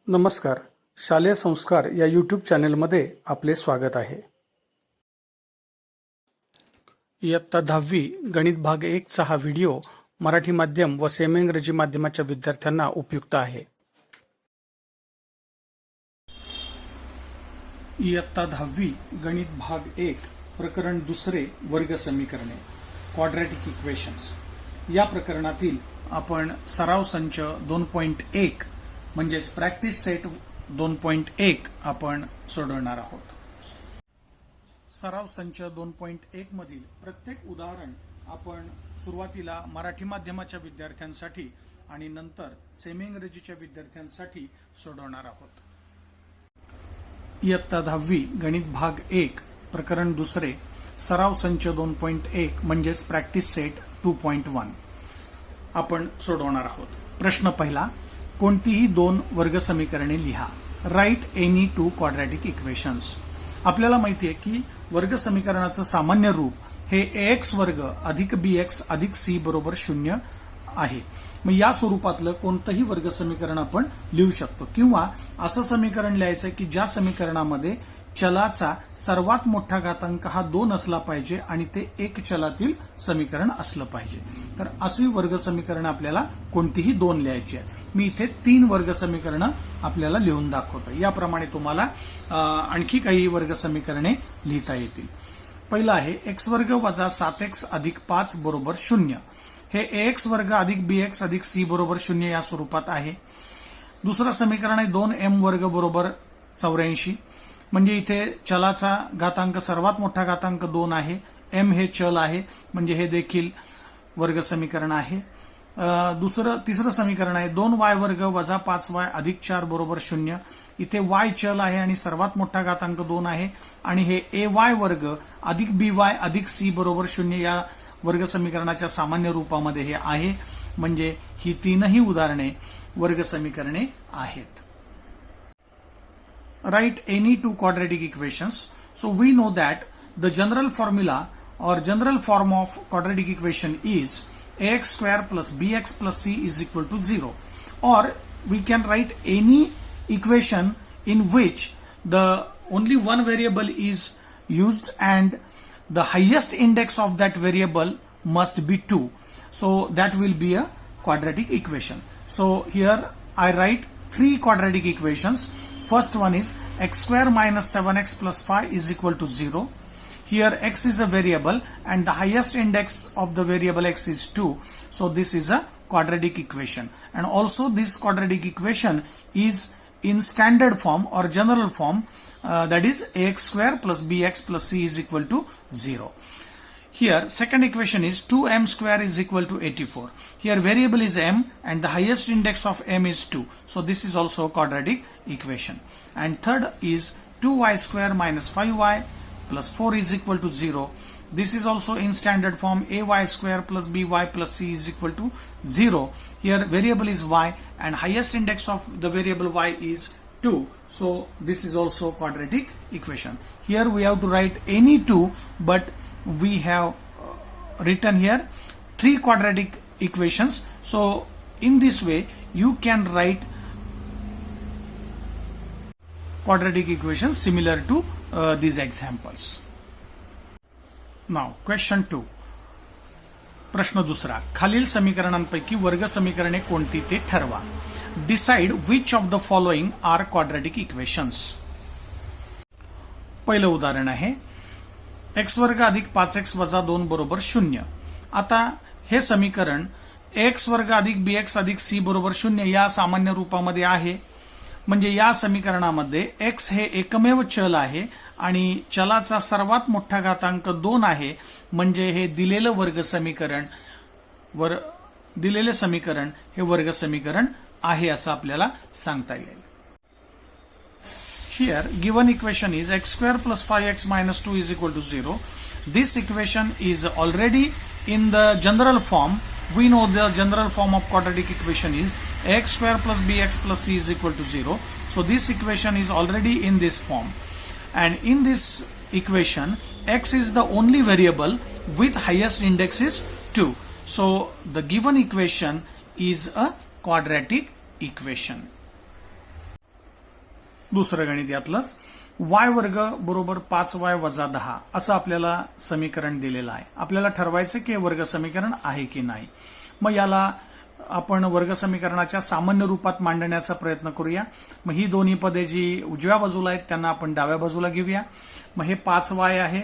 नमस्कार. शालेय संस्कार या यूट्यूब चॅनेलमध्ये आपले स्वागत आहे. इयत्ता 10वी गणित भाग 1 चा हा व्हिडिओ मराठी माध्यम व सेमी इंग्रजी माध्यमाच्या विद्यार्थ्यांना उपयुक्त आहे. इयत्ता 10वी गणित भाग 1 प्रकरण 2 वर्ग समीकरणे क्वाड्रॅटिक इक्वेशन्स या प्रकरणातील आपण सराव संच 2.1 म्हणजेच प्रॅक्टिस सेट 2.1 आपण सोडवणार आहोत. सराव संच 2.1 मधील प्रत्येक उदाहरण आपण सुरुवातीला मराठी माध्यमाच्या विद्यार्थ्यांसाठी आणि नंतर सेमी इंग्रजीच्या विद्यार्थ्यांसाठी सोडवणार आहोत. इयत्ता 10वी गणित भाग 1 प्रकरण 2 सराव संच 2.1 म्हणजेच प्रॅक्टिस सेट 2.1 आपण सोडवणार आहोत. प्रश्न पहिला, कोणतीही दोन वर्ग समीकरणे लिहा. Write any two quadratic equations. आपल्याला माहिती आहे की वर्ग समीकरणाचं सामान्य रूप हे ax वर्ग अधिक bx अधिक c बरोबर 0 आहे. मग या स्वरूपातलं कोणतंही वर्ग समीकरण आपण लिहू शकतो किंवा असं समीकरण लिहायचं की ज्या समीकरणामध्ये चलाचा सर्वात मोठा घातांक हा 2 असला पाहिजे आणि ते एक चलातील समीकरण असलं पाहिजे. तर अशी वर्ग समीकरण आपल्याला कोणतीही दोन लिहायची आहे. मी इथे 3 वर्ग समीकरणं आपल्याला लिहून दाखवतो. याप्रमाणे तुम्हाला आणखी काही वर्ग समीकरणे लिहिता येतील. पहिलं आहे x वर्ग वजा 7x अधिक 5 बरोबर 0. हे ax वर्ग अधिक bx अधिक c बरोबर 0 या स्वरूपात आहे. दुसरं समीकरण आहे 2m वर्ग बरोबर 84. म्हणजे इथे चलाचा घातांक सर्वात मोठा घातांक 2 आहे. m हे चल आहे म्हणजे हे देखील वर्ग समीकरण आहे. तिसरं समीकरण आहे 2y वर्ग वजा 5y अधिक 4 बरोबर 0. इथे y चल आहे आणि सर्वात मोठा घातांक 2 आहे आणि हे ay वर्ग अधिक by अधिक c बरोबर 0 या वर्ग समीकरणाच्या सामान्य रूपामध्ये हे आहे. म्हणजे ही तीनही उदाहरणे वर्ग समीकरणे आहेत. Write any two quadratic equations. So we know that the general formula or general form of quadratic equation is ax square plus bx plus c is equal to 0. Or we can write any equation in which the only one variable is used and the highest index of that variable must be 2. So that will be a quadratic equation. So here I write 3 quadratic equations. First one is x square minus 7x plus 5 is equal to 0. Here x is a variable and the highest index of the variable x is 2. So this is a quadratic equation. And also this quadratic equation is in standard form or general form, that is ax square plus bx plus c is equal to 0. Here second equation is 2m square is equal to 84. Here variable is m and the highest index of m is 2. So this is also a quadratic equation. And third is 2y square minus 5y plus 4 is equal to 0. This is also in standard form ay square plus by plus c is equal to 0. Here variable is y and highest index of the variable y is 2. So this is also quadratic equation. Here we have to write any two, but we have written here 3 quadratic equations. So in this way you can write quadratic equations similar to these examples. Now question 2. प्रश्न दुसरा, खालील समीकरणांपैकी वर्ग समीकरणे कोणती ते ठरवा. Decide which of the following are quadratic equations. पहिलं उदाहरण आहे x वर्ग अधिक 5x वजा 2 बरोबर 0. आता हे समीकरण x वर्ग अधिक bx अधिक c बरोबर 0 या सामान्य रूपामध्ये आहे. म्हणजे या समीकरणामध्ये x हे एकमेव चल आहे आणि चलाचा सर्वात मोठा घातांक 2 आहे. म्हणजे हे दिलेले समीकरण हे वर्ग समीकरण आहे असं आपल्याला सांगता येईल. Here given equation is x square plus 5x minus 2 is equal to 0. This equation is already in the general form. We know the general form of quadratic equation is x square plus bx plus c is equal to 0. So this equation is already in this form. And in this equation x is the only variable with highest index is 2. So the given equation is a quadratic equation. दुसरं गणित यातलंच y वर्ग बरोबर 5y वजा 10 असं आपल्याला समीकरण दिलेलं आहे. आपल्याला ठरवायचं की हे वर्ग समीकरण आहे की नाही. मग याला आपण वर्ग समीकरणाच्या सामान्य रूपात मांडण्याचा प्रयत्न करूया. मग ही दोन्ही पदे जी उजव्या बाजूला आहेत त्यांना आपण डाव्या बाजूला घेऊया. मग हे 5y आहे,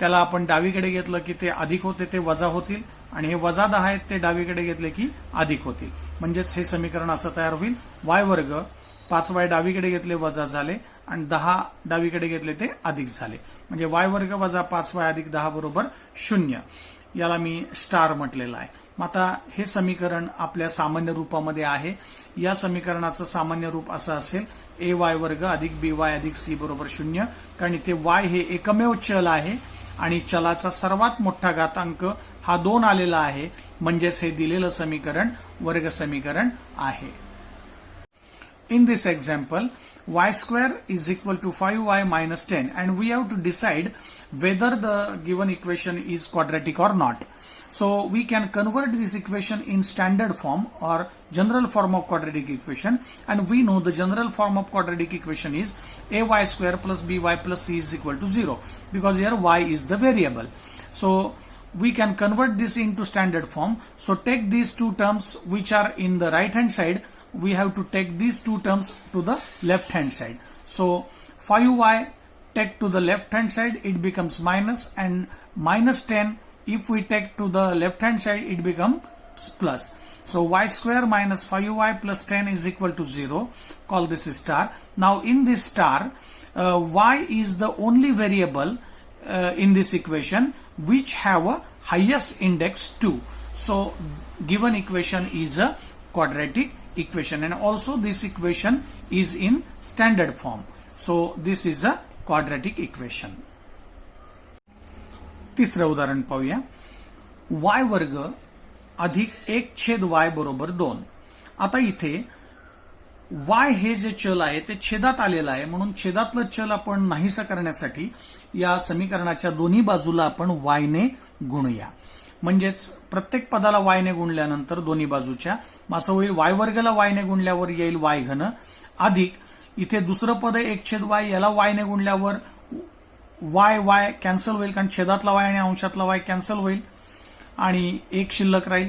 त्याला आपण डावीकडे घेतलं की ते अधिक होते ते वजा होतील, आणि हे वजा 10 आहेत ते डावीकडे घेतले की अधिक होतील. म्हणजेच हे समीकरण असं तयार होईल, y वर्ग 5y डावीकडे घेतले वजा झाले आणि 10 डावीकडे घेतले ते अधिक झाले. म्हणजे y वर्ग वजा 5y अधिक 10 बरोबर 0. याला मी स्टार म्हटलेलं आहे. मग आता हे समीकरण आपल्या सामान्य रूपामध्ये आहे. या समीकरणाचं सामान्य रूप असं असेल ay वर्ग अधिक by अधिक c बरोबर 0, कारण इथे y हे एकमेव चल आहे आणि चलाचा सर्वात मोठा घातांक हा 2 आलेला आहे. म्हणजेच हे दिलेलं समीकरण वर्ग समीकरण आहे. In this example, y square is equal to 5y minus 10 and we have to decide whether the given equation is quadratic or not. So we can convert this equation in standard form or general form of quadratic equation, and we know the general form of quadratic equation is ay square plus by plus c is equal to 0, because here y is the variable. So we can convert this into standard form. So take these two terms which are in the right hand side, we have to take these two terms to the left hand side. So 5y take to the left hand side, it becomes minus, and minus 10 if we take to the left hand side, it becomes plus. So y square minus 5y plus 10 is equal to 0. Call this star. Now in this star, y is the only variable in this equation which have a highest index 2. So given equation is a quadratic equation, and also this equation is in standard form. So this is a quadratic equation. तिसरं उदाहरण पाहूया. y वर्ग अधिक 1/y बरोबर 2. आता इथे y हे जे चल आहे ते छेदात आलेलं आहे, म्हणून छेदातलं चल आपण नाहीसं करण्यासाठी या समीकरणाच्या दोन्ही बाजूला आपण y ने गुणूया. म्हणजेच प्रत्येक पदाला y ने गुणल्यानंतर दोन्ही बाजूच्या असं होईल, y वर्गला y ने गुणल्यावर येईल y घन, अधिक इथे दुसरं पद आहे 1/y, याला y ने गुणल्यावर y कॅन्सल होईल, कारण छेदातला y आणि अंशातला y कॅन्सल होईल आणि 1 शिल्लक राहील,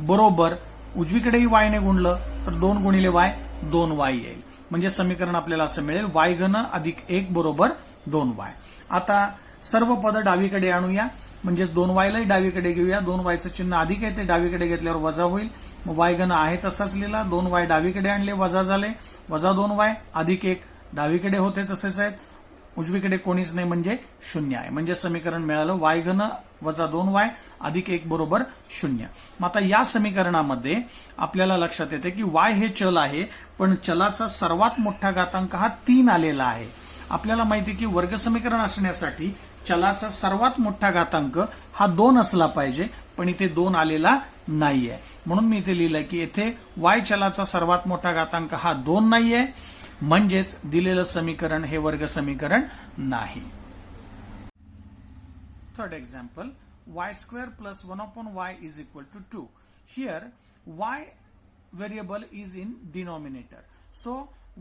बरोबर उजवीकडेही y ने गुणलं तर 2 गुणिले y 2y येईल. म्हणजे समीकरण आपल्याला असं मिळेल y घन अधिक 1 बरोबर 2y. आता सर्व पद डावीकडे आणूया, म्हणजे 2y लाही डावीकडे घेऊया. 2y चं चिन्ह अधिक आहे ते डावीकडे घेतल्यावर वजा होईल. मग y घन आहे तसाच लिहिला, 2y डावीकडे आणले वजा झाले, वजा 2y अधिक 1 डावीकडे होते तसेच आहेत, उजवीकडे कोणीच नाही म्हणजे 0 आहे. म्हणजे समीकरण मिळालं y घन वजा 2y अधिक 1 बरोबर 0. मग आता या समीकरणामध्ये आपल्याला लक्षात येते की y हे चल आहे, पण चलाचा सर्वात मोठा घातांक हा 3 आलेला आहे. आपल्याला माहिती की वर्ग समीकरण असण्यासाठी चलाचा सर्वात मोठा घातांक हा 2 असला पाहिजे, पण इथे 2 आलेला नाहीये. म्हणून मी इथे लिहिलंय की येथे y चलाचा सर्वात मोठा घातांक हा 2 नाहीये, म्हणजेच दिलेलं समीकरण हे वर्ग समीकरण नाही. Third example, y square plus 1/y is equal to 2. Here y variable is in denominator, so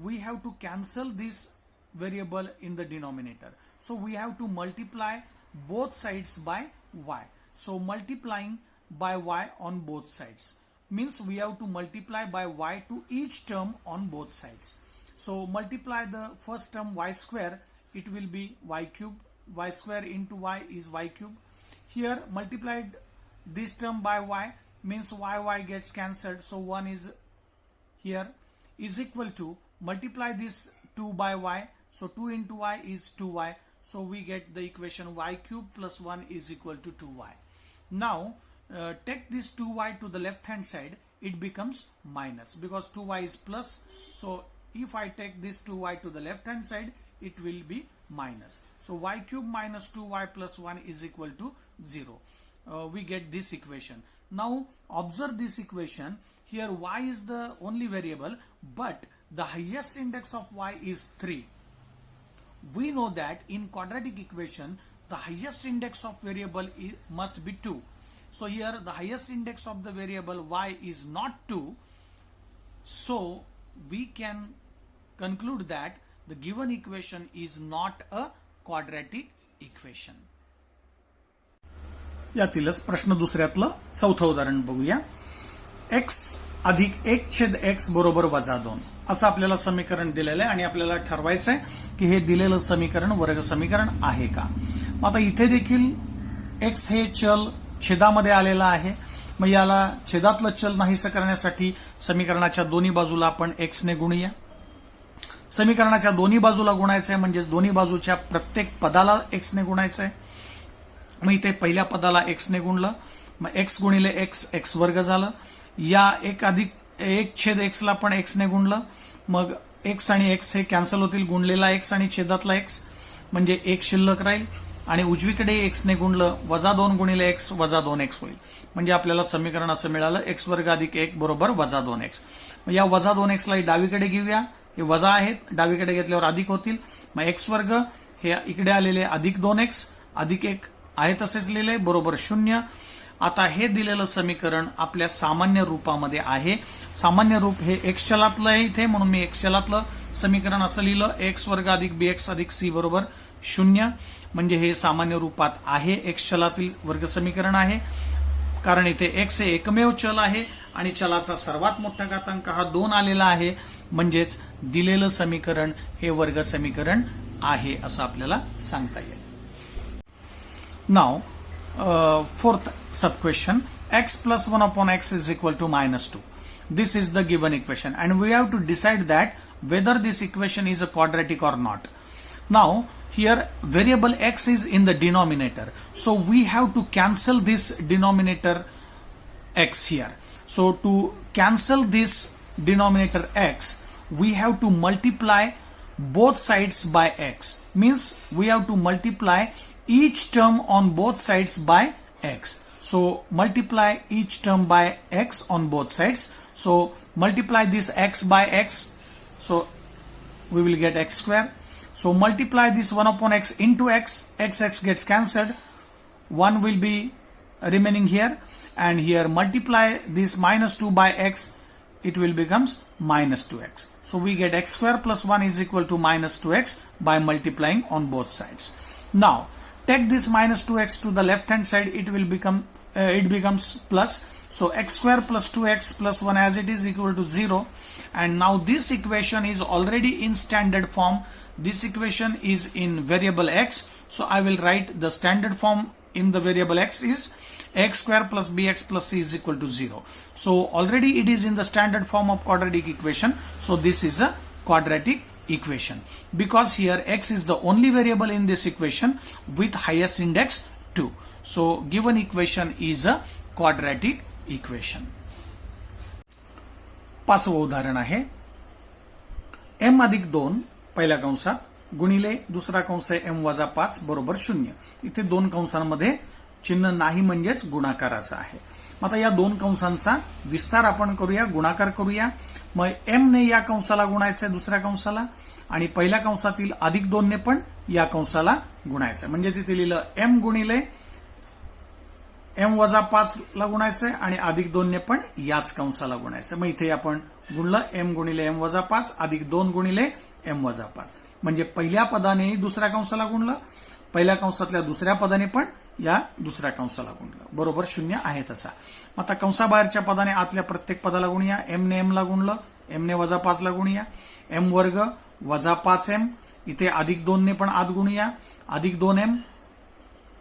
we have to cancel this variable in the denominator. So we have to multiply both sides by y. So multiplying by y on both sides means we have to multiply by y to each term on both sides. So multiply the first term y square, it will be y cube. Y square into y is y cube. Here multiplied this term by y means y gets cancelled, so 1 is here, is equal to multiply this 2 by y, so 2 into y is 2y, so we get the equation y cube plus 1 is equal to 2y. Now take this 2y to the left hand side, it becomes minus because 2y is plus, so if I take this 2y to the left hand side, it will be minus. So y cube minus 2y plus 1 is equal to 0. We get this equation. Now observe this equation. Here y is the only variable, but the highest index of y is 3. We know that in quadratic equation, the highest index of variable must be 2. So here the highest index of the variable y is not 2. So we can conclude that the given equation is not a quadratic equation. यातीलच प्रश्न दुसऱ्यातलं चौथं उदाहरण बघूया. x अधिक 1/x बरोबर -2 असं आपल्याला समीकरण दिलेलं आहे आणि आपल्याला ठरवायचं आहे की हे दिलेलं समीकरण वर्ग समीकरण आहे का. आता इथे देखील x हे चल छेदामध्ये आलेलं आहे. मग याला छेदातलं चल नाहीसं करण्यासाठी समीकरणाच्या दोन्ही बाजूला आपण x ने गुणूया. समीकरणाच्या दोन्ही बाजूला गुणायचं आहे म्हणजे दोन्ही बाजूच्या प्रत्येक पदाला x ने गुणायचं आहे. मग इथे पहिल्या पदाला x ने गुणलं, मग x गुणिले x वर्ग झालं. या 1/x ला पण x ने गुणलं, मग x आणि x हे कॅन्सल होतील, गुणलेला x आणि छेदातला x म्हणजे 1 शिल्लक राहील आणि उजवीकडे x ने गुणलं, -2 गुणिले x -2x होईल. म्हणजे आपल्याला समीकरण असं मिळालं x वर्ग अधिक 1 बरोबर -2x. मग या -2x ला डावीकडे घेऊया, हे वजा आहेत, डावीकडे घेतल्यावर अधिक होतील. मग x वर्ग हे इकडे आलेले अधिक 2x अधिक 1 आहे तसेच लिहिले बरोबर 0. आता हे दिलेलं समीकरण आपल्या सामान्य रूपामध्ये आहे. सामान्य रूप हे x चलातलं आहे इथे, म्हणून मी x चलातलं समीकरण असं लिहिलं, x वर्ग अधिक bx अधिक c बरोबर 0. म्हणजे हे सामान्य रूपात आहे, x चलातील वर्ग समीकरण आहे. कारण इथे x हे एकमेव चल आहे आणि चलाचा सर्वात मोठा घातांक हा 2 आलेला आहे. म्हणजेच दिलेलं समीकरण हे वर्ग समीकरण आहे असं आपल्याला सांगता येईल. नाव fourth sub question, x plus 1 upon x is equal to -2. This is the given equation and we have to decide that whether this equation is a quadratic or not. Now here variable x is in the denominator, so we have to cancel this denominator x here. So to cancel this denominator x, we have to multiply both sides by x. Means we have to multiply each term on both sides by x. So multiply each term by x on both sides. So multiply this x by x. So we will get x square. So multiply this 1 upon x into x. X gets cancelled. 1 will be remaining here. And here multiply this -2 by x. It will becomes -2x. So we get x square plus 1 is equal to -2x by multiplying on both sides. Now take this -2x to the left hand side, it becomes plus. So x square plus 2x plus 1 as it is equal to 0. And now this equation is already in standard form. This equation is in variable x. So I will write the standard form in the variable x is x square plus bx plus c is equal to 0. So already it is in the standard form of quadratic equation. So this is a quadratic equation because here x is the only variable in this equation with highest index 2. So given equation is a quadratic equation. पाचवं उदाहरण आहे m अधिक 2 पहिल्या कंसात गुणिले दुसरा कंस आहे m वजा 5 बरोबर 0. इथे दोन कंसांमध्ये चिन्ह नाही म्हणजेच गुणाकाराचं आहे. आता या दोन कंसांचा विस्तार आपण करूया, गुणाकार करूया. मग m ने या कंसाला गुणायचं आहे दुसऱ्या कंसाला आणि पहिल्या कंसातील अधिक 2 ने पण या कंसाला गुणायचं आहे. म्हणजे इथे लिहिलं m गुणिले m वजा 5 ला गुणायचंय आणि अधिक 2 ने पण याच कंसाला गुणायचं. मग इथे आपण गुणलं m गुणिले m वजा 5 अधिक 2 गुणिले m वजा 5. म्हणजे पहिल्या पदाने दुसऱ्या कंसाला गुणलं, पहिल्या कंसातल्या दुसऱ्या पदाने पण या दुसऱ्या कंसाला गुणलं बरोबर 0 आहे तसा. आता कंसाबाहेरच्या पदाने आतल्या प्रत्येक पदाला गुणूया. m ने m ला गुणलं, m ने वजा 5 ला गुणूया. m वर्ग वजा 5m इथे अधिक 2 ने पण आत गुणूया. अधिक 2m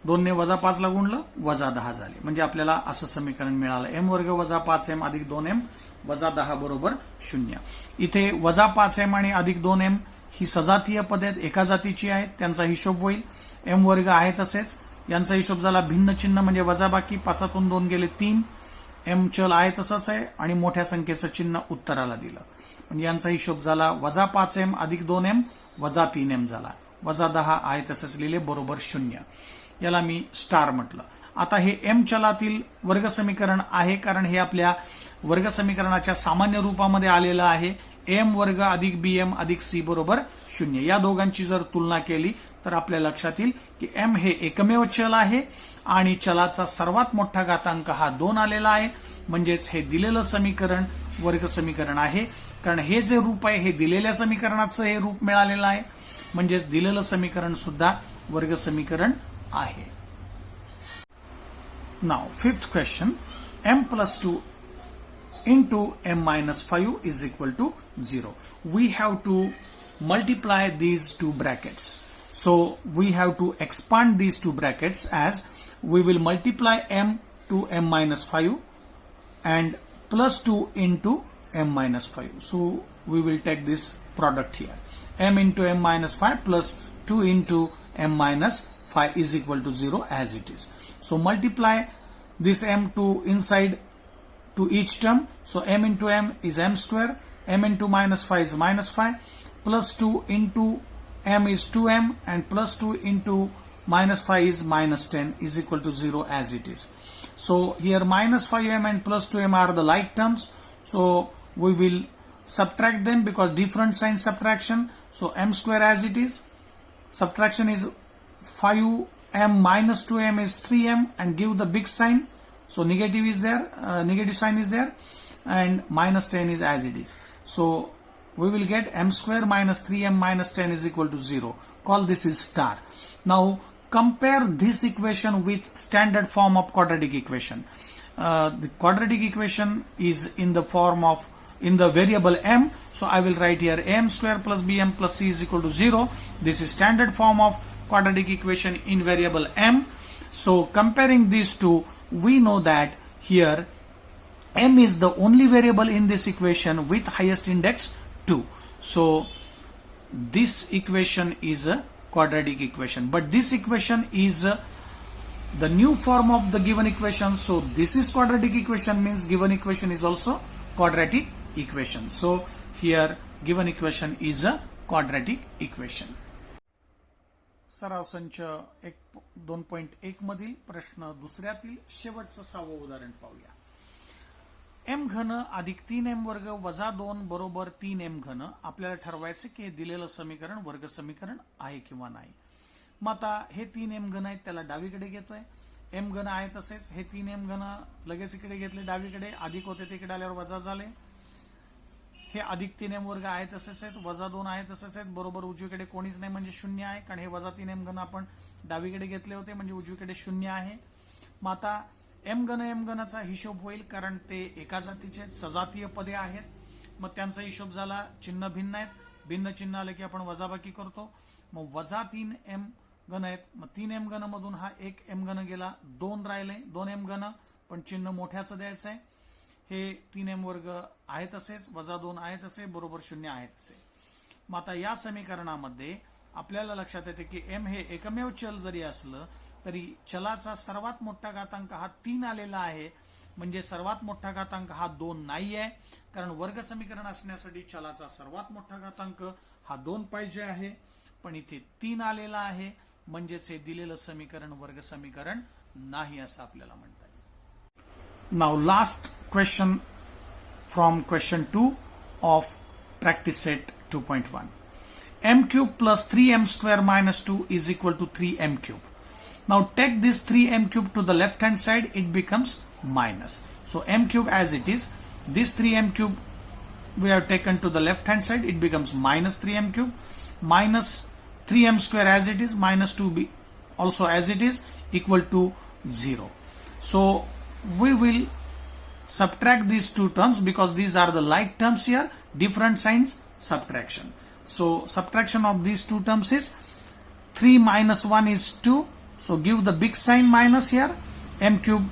2 ने वजा 5 ला गुणलं वजा 10 झाले. म्हणजे आपल्याला असं समीकरण मिळालं m वर्ग वजा 5m अधिक 2m वजा 10 बरोबर 0. इथे वजा 5m आणि अधिक 2m ही सजातीय पदे आहेत, एका जातीची आहेत, त्यांचा हिशोब होईल. m वर्ग आहे तसेच यांचा हिशोब झाला भिन्न चिन्ह म्हणजे वजाबाकी, 5तून 2 गेले 3. m चल आहे तसंच आहे आणि मोठ्या संख्येचं चिन्ह उत्तराला दिलं. म्हणजे यांचा हिशोब झाला वजा 5m अधिक 2m वजा 3m झाला. वजा 10 आहे तसंच लिहिले बरोबर 0. याला मी स्टार म्हटलं. आता हे m चलातील वर्ग समीकरण आहे कारण हे आपल्या वर्ग समीकरणाच्या सामान्य रूपामध्ये आलेलं आहे. m वर्ग अधिक bm अधिक c बरोबर 0. या दोघांची जर तुलना केली तर आपल्या लक्षात येईल की m हे एकमेव चल आहे आणि चलाचा सर्वात मोठा घातांक हा 2 आलेला आहे. म्हणजेच हे दिलेलं समीकरण वर्ग समीकरण आहे. कारण हे जे रूप आहे हे दिलेल्या समीकरणाचं हे रूप मिळालेलं आहे, म्हणजेच दिलेलं समीकरण सुद्धा वर्ग समीकरण आहे. Now fifth question, m plus 2 into m minus 5 is equal to 0. We have to multiply these two brackets. So we have to expand these two brackets as we will multiply m to m minus 5 and plus 2 into m minus 5. So we will take this product here. M into m minus 5 plus 2 into m minus 5 is equal to 0 as it is. So multiply this m to inside to each term. So m into m is m square, m into minus 5 is minus 5, plus 2 into m is 2m and plus 2 into minus 5 is minus 10 is equal to 0 as it is. So here minus 5m and plus 2m are the like terms. So we will subtract them because different sign subtraction. So m square as it is. Subtraction is 5m minus 2m is 3m and give the big sign. So negative is there, negative sign is there, and minus 10 is as it is. So we will get m square minus 3m minus 10 is equal to 0. Call this is star. Now compare this equation with standard form of quadratic equation. The quadratic equation is in the form of in the variable m. So I will write here m square plus bm plus c is equal to 0. This is standard form of quadratic equation in variable m. So comparing these two, we know that here m is the only variable in this equation with highest index 2. So this equation is a quadratic equation, but this equation is the new form of the given equation. So this is quadratic equation, means given equation is also quadratic equation. So here given equation is a quadratic equation. सराव संच 2.1 मधील प्रश्न दुसऱ्यातील शेवटचं 6वं उदाहरण पाहूया. m घन अधिक 3m वर्ग वजा 2 बरोबर 3m घन. आपल्याला ठरवायचं की हे दिलेलं समीकरण वर्ग समीकरण आहे किंवा नाही. मग आता हे 3m घन आहेत त्याला डावीकडे घेतोय. m घन आहे तसेच हे 3m घन लगेच इकडे घेतले डावीकडे, अधिक होते तिकडे आल्यावर वजा झाले. हे अधिक 3m वर्ग आहे तसेच आहेत, वजा 2 आहे तसेच आहेत, बरोबर उजवीकडे कोणीच नाही म्हणजे 0 आहे, कारण हे वजा 3m घन आपण डावीकडे घेतले होते म्हणजे उजवीकडे 0 आहे. मग आता m घनाचा हिशोब होईल कारण ते एका जातीचे सजातीय पदे आहेत. मग त्यांचा हिशोब झाला, चिन्ह भिन्न आहेत, भिन्न चिन्ह आले की आपण वजाबाकी करतो. मग वजा 3m घन आहेत, मग 3m घन मधून हा एक m घन गेला, 2 राहिले, 2m घन पण चिन्ह मोठ्याचं द्यायचं आहे. हे 3m वर्ग आहे तसेच, वजा 2 आहे तसे, बरोबर 0 आहे तसे. मग आता या समीकरणामध्ये आपल्याला लक्षात येते की m हे एकमेव चल जरी असलं तरी चलाचा सर्वात मोठा घातांक हा 3 आलेला आहे, म्हणजे सर्वात मोठा घातांक हा 2 नाही आहे, कारण वर्ग समीकरण असण्यासाठी चलाचा सर्वात मोठा घातांक हा 2 पाहिजे आहे, पण इथे 3 आलेला आहे, म्हणजेच हे दिलेलं समीकरण वर्ग समीकरण नाही असं आपल्याला म्हणता येईल. Now last question from question 2 of practice set 2.1. m cube plus 3m square minus 2 is equal to 3m cube. Now take this 3m cube to the left hand side, it becomes minus. So m cube as it is, this 3m cube we have taken to the left hand side, it becomes minus 3m cube, minus 3m square as it is, minus 2b also as it is, equal to 0. So we will subtract these two terms because these are the like terms here, different signs subtraction. So subtraction of these two terms is 3 minus 1 is 2. So give the big sign minus here, m cube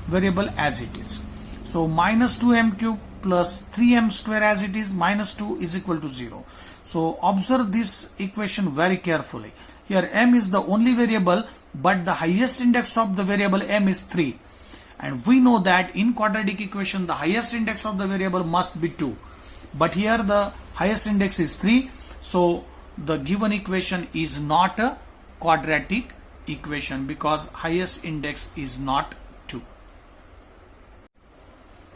variable as it is. So minus 2m cube plus 3m square as it is minus 2 is equal to 0. So observe this equation very carefully. Here m is the only variable, but the highest index of the variable m is 3. And we know that in quadratic equation the highest index of the variable must be 2. But here the highest index is 3. So the given equation is not a quadratic equation because highest index is not 2.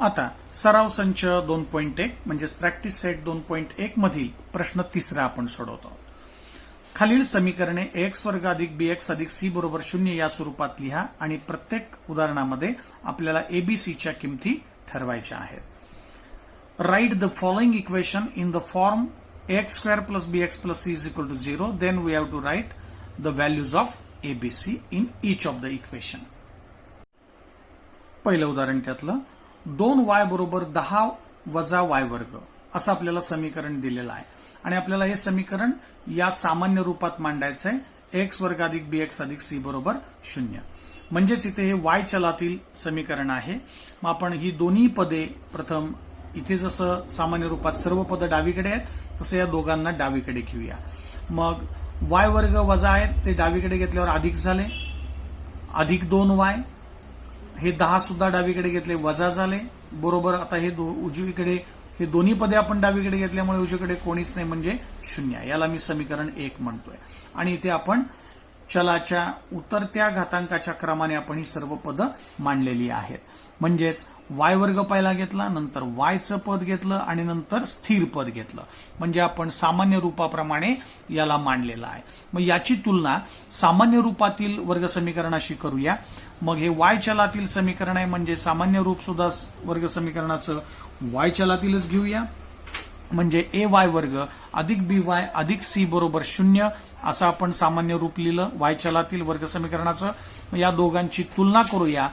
आता सराव संच 2.1 म्हणजेच practice set 2.1 मधील प्रश्न तिसरा आपण सोडवतो. खालील समीकरणे ax वर्ग अधिक bx अधिक c बरोबर 0 या स्वरूपात लिहा आणि प्रत्येक उदाहरणामध्ये आपल्याला abc च्या किमती ठरवायच्या आहेत. write the following equation in the form ax square plus bx plus c is equal to 0, then we have to write the values of a, b, c in each of the equation. पहिलं उदाहरण त्यातलं 2y बरोबर 10 वजा y वर्ग असं आपल्याला समीकरण दिलेलं आहे आणि आपल्याला हे समीकरण या सामान्य रूपात मांडायचं आहे x वर्ग अधिक bx अधिक c बरोबर 0. म्हणजेच इथे हे y चलातील समीकरण आहे. मग आपण ही दोन्ही पदे प्रथम इथे जसं सामान्य रूपात सर्व पद डावीकडे आहेत तसं या दोघांना डावीकडे घेऊया. मग y वर्ग वजा आहेत ते डावीकडे घेतल्यावर अधिक झाले, अधिक 2y, हे 10 सुद्धा डावीकडे घेतले वजा झाले, बरोबर. आता हे उजवीकडे हे दोन्ही पदे आपण डावीकडे घेतल्यामुळे उजवीकडे कोणीच नाही म्हणजे 0. याला मी समीकरण 1 म्हणतोय. आणि इथे आपण चलाच्या उतरत्या घातांकाच्या क्रमाने आपण ही सर्व पदं मांडलेली आहेत. म्हणजेच y वर्ग पहिला घेतला, नंतर y चं पद घेतलं आणि नंतर स्थिर पद घेतलं. म्हणजे आपण सामान्य रूपाप्रमाणे याला मांडलेलं आहे. मग याची तुलना सामान्य रूपातील वर्ग समीकरणाशी करूया. मग हे y चलातील समीकरण आहे म्हणजे सामान्य रूप सुद्धा वर्ग समीकरणाचं y चलातीलच घेऊया. म्हणजे ay वर्ग अधिक by अधिक c बरोबर 0 असं आपण सामान्य रूप लिहिलं y चलातील वर्ग समीकरणाचं. या दोघांची तुलना करूया.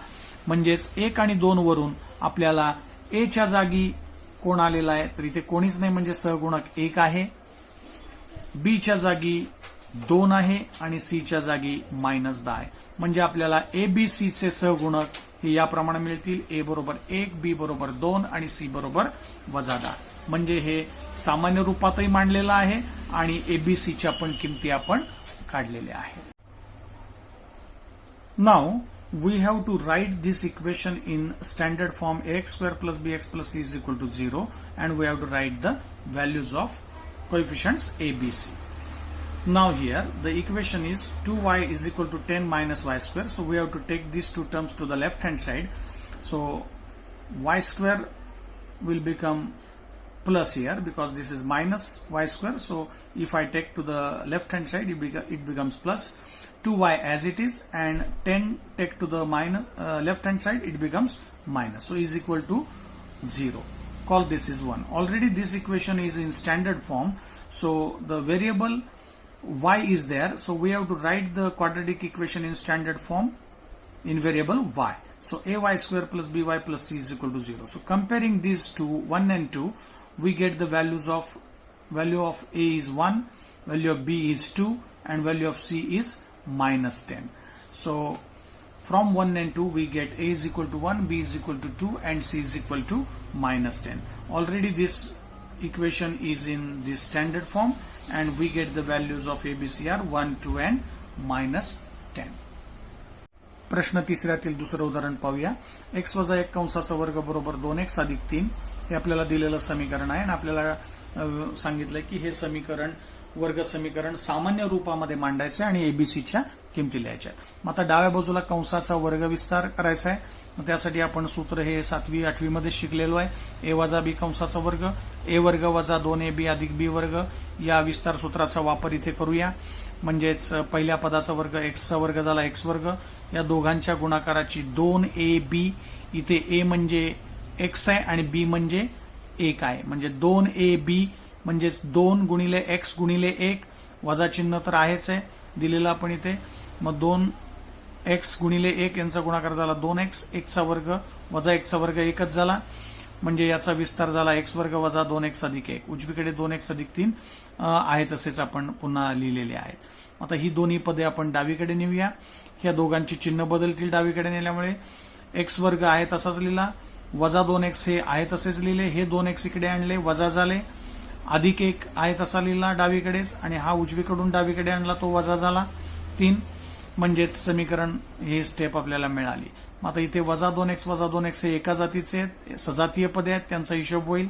म्हणजेच 1 आणि 2 वरून आपल्याला a च्या जागी कोण आलेला आहे तर इथे कोणीच नाही म्हणजे सहगुणक 1 आहे, b च्या जागी 2 आहे आणि c च्या जागी -10 आहे. म्हणजे आपल्याला a b c चे सहगुणक हे याप्रमाणे मिळतील. a बरोबर 1, b बरोबर 2 आणि c बरोबर -10. म्हणजे हे सामान्य रूपातही मांडलेलं आहे आणि एबीसीच्या पण किमती आपण काढलेल्या आहेत. Now we have to write this equation in standard form ax square plus bx plus c is equal to 0 and we have to write the values of coefficients a, b, c. Now here the equation is 2y is equal to 10 minus y square. So we have to take these two terms to the left hand side. So y square will become plus here because this is minus y square. So if I take to the left hand side it becomes plus 2y as it is and 10 take to the left hand side it becomes minus. So is equal to 0. Call this is 1. Already this equation is in standard form. So the variable y is there. So we have to write the quadratic equation in standard form in variable y. So ay square plus by plus c is equal to 0. So comparing these two 1 and 2 we get the value of a is 1, value of b is 2 and value of c is -10. So from 1 and 2 we get a is equal to 1, b is equal to 2 and c is equal to -10. Already this equation is in the standard form and we get the values of a, b, c are 1, 2 and -10. प्रश्न तिसऱ्यातील दुसरं उदाहरण पाहूया. x वजा 1 कंसाचा वर्ग बरोबर 2x अधिक 3 हे आपल्याला दिलेलं समीकरण आहे आणि आपल्याला सांगितलंय की हे समीकरण वर्ग समीकरण सामान्य रूपामध्ये मांडायचं आणि एबीसीच्या किमती लिहायच्या आहेत. मग आता डाव्या बाजूला कंसाचा वर्ग विस्तार करायचा आहे. मग त्यासाठी आपण सूत्र हे 7वी 8वी मध्ये शिकलेलो आहे. a वजा b कंसाचा वर्ग, a वर्ग वजा 2ab अधिक b वर्ग या विस्तार सूत्राचा वापर इथे करूया. म्हणजेच पहिल्या पदाचा वर्ग x चा वर्ग झाला x वर्ग, या दोघांच्या गुणाकाराची 2ab, इथे a म्हणजे x आहे आणि b म्हणजे 1 आहे. म्हणजे 2ab म्हणजेच 2 गुणिले x गुणिले 1 वजा चिन्ह तर आहेच आहे दिलेलं आपण इथे. मग 2x गुणिले 1 यांचा गुणाकार झाला 2x, 1 चा वर्ग वजा 1 चा वर्ग 1च झाला. म्हणजे याचा विस्तार झाला x वर्ग वजा 2x अधिक 1. उजवीकडे 2x अधिक 3 आहे तसेच आपण पुन्हा लिहिलेले आहेत. आता ही दोन्ही पदे आपण डावीकडे नेऊया. ह्या दोघांची चिन्ह बदलतील डावीकडे नेल्यामुळे. x वर्ग आहे तसाच लिहिला, वजा 2x हे आहे तसेच लिहिले, हे 2x इकडे आणले वजा झाले, अधिक 1 आहे तसा लिहिला डावीकडेच आणि हा उजवीकडून डावीकडे आणला तो वजा झाला 3. म्हणजेच समीकरण हे स्टेप आपल्याला मिळाली. मग आता इथे वजा 2x हे एका जातीचे आहेत, सजातीय पदे आहेत, त्यांचा हिशोब होईल.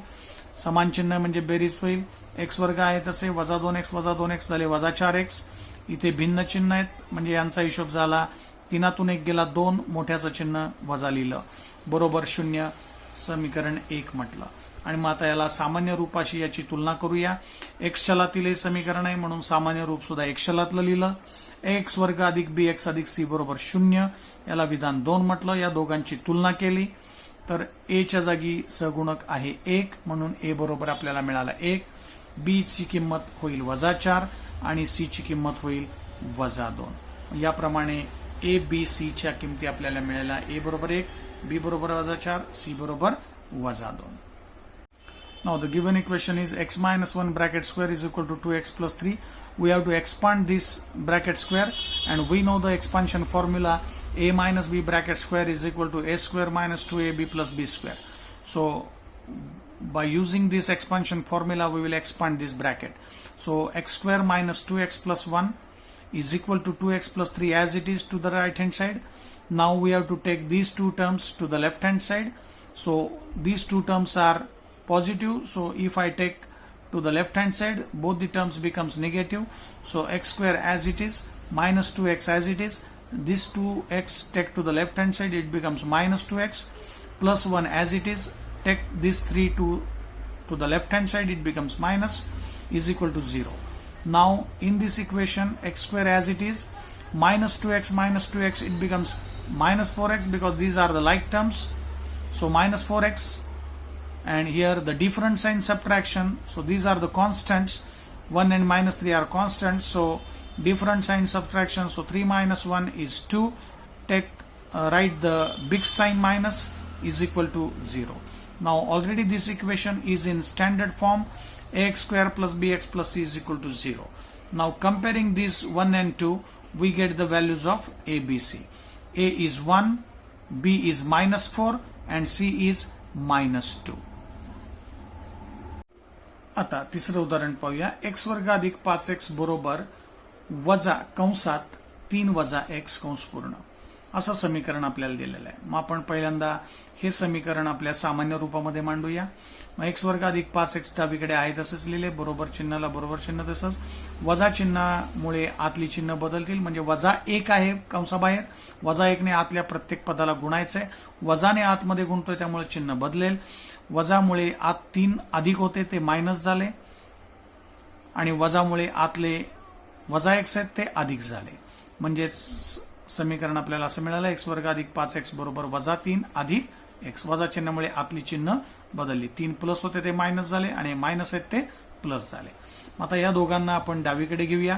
समान चिन्ह म्हणजे बेरीज होईल. x वर्ग आहे तसे वजा 2x झाले वजा 4x. इथे भिन्न चिन्ह आहेत म्हणजे यांचा हिशोब झाला 3तून 1 गेला 2, मोठ्याचं चिन्ह वजा लिहिलं बरोबर 0. समीकरण 1 म्हटलं. आणि मग आता याला सामान्य रूपाशी याची तुलना करूया. x चलातील हे समीकरण आहे म्हणून सामान्य रूप सुद्धा x चलातलं लिहिलं. x वर्ग अधिक bx अधिक c बरोबर 0 याला विधान 2 म्हटलं. या दोघांची तुलना केली तर ए च्या जागी सहगुणक आहे 1 म्हणून ए बरोबर आपल्याला मिळाला 1. बी ची किंमत होईल -4 आणि सी ची किंमत होईल -2. याप्रमाणे ए बी सी च्या किमती आपल्याला मिळाल्या. ए बरोबर 1, बी बरोबर -4, सी बरोबर -2. Now the given equation is x minus 1 bracket square is equal to 2x plus 3. We have to expand this bracket square and we know the expansion formula a minus b bracket square is equal to a square minus 2ab plus b square. So by using this expansion formula we will expand this bracket. So x square minus 2x plus 1 is equal to 2x plus 3 as it is to the right hand side. Now we have to take these two terms to the left hand side. So these two terms are positive, so if I take to the left hand side both the terms becomes negative. So x square as it is minus 2x as it is, this 2x take to the left hand side, it becomes minus 2x plus 1 as it is, take this 3 to the left hand side, it becomes minus, is equal to 0. Now in this equation x square as it is minus 2x it becomes minus 4x because these are the like terms. So minus 4x, and here the different sign subtraction, so these are the constants, 1 and minus 3 are constants, so different sign subtraction, so 3 minus 1 is 2, take write the big sign minus, is equal to 0. Now already this equation is in standard form, ax square plus bx plus c is equal to 0. Now comparing these 1 and 2 we get the values of a, b, c. A is 1, b is minus 4 and c is minus 2. आता तिसरं उदाहरण पाहूया. x वर्ग अधिक 5x बरोबर वजा कंसात 3 वजा x कंस पूर्ण असं समीकरण आपल्याला दिलेलं आहे. मग आपण पहिल्यांदा हे समीकरण आपल्या सामान्य रूपामध्ये मांडूया. मग x वर्ग अधिक 5x डावीकडे आहे तसंच लिहिले, बरोबर चिन्हाला बरोबर चिन्ह तसंच, वजा चिन्हामुळे आतली चिन्ह बदलतील, म्हणजे -1 आहे कंसाबाहेर, -1 ने आतल्या प्रत्येक पदाला गुणायचंय, वजाने आतमध्ये गुणतोय त्यामुळे चिन्ह बदलेल, वजामुळे आत 3 अधिक होते ते मायनस झाले आणि वजामुळे आतले -x आहेत ते अधिक झाले. म्हणजेच समीकरण आपल्याला असं मिळालं, x वर्ग अधिक 5x बरोबर -3 अधिक x, वजा चिन्हामुळे आतली चिन्ह बदलली, 3 प्लस होते ते मायनस झाले आणि मायनस आहेत ते प्लस झाले. आता या दोघांना आपण डावीकडे घेऊया.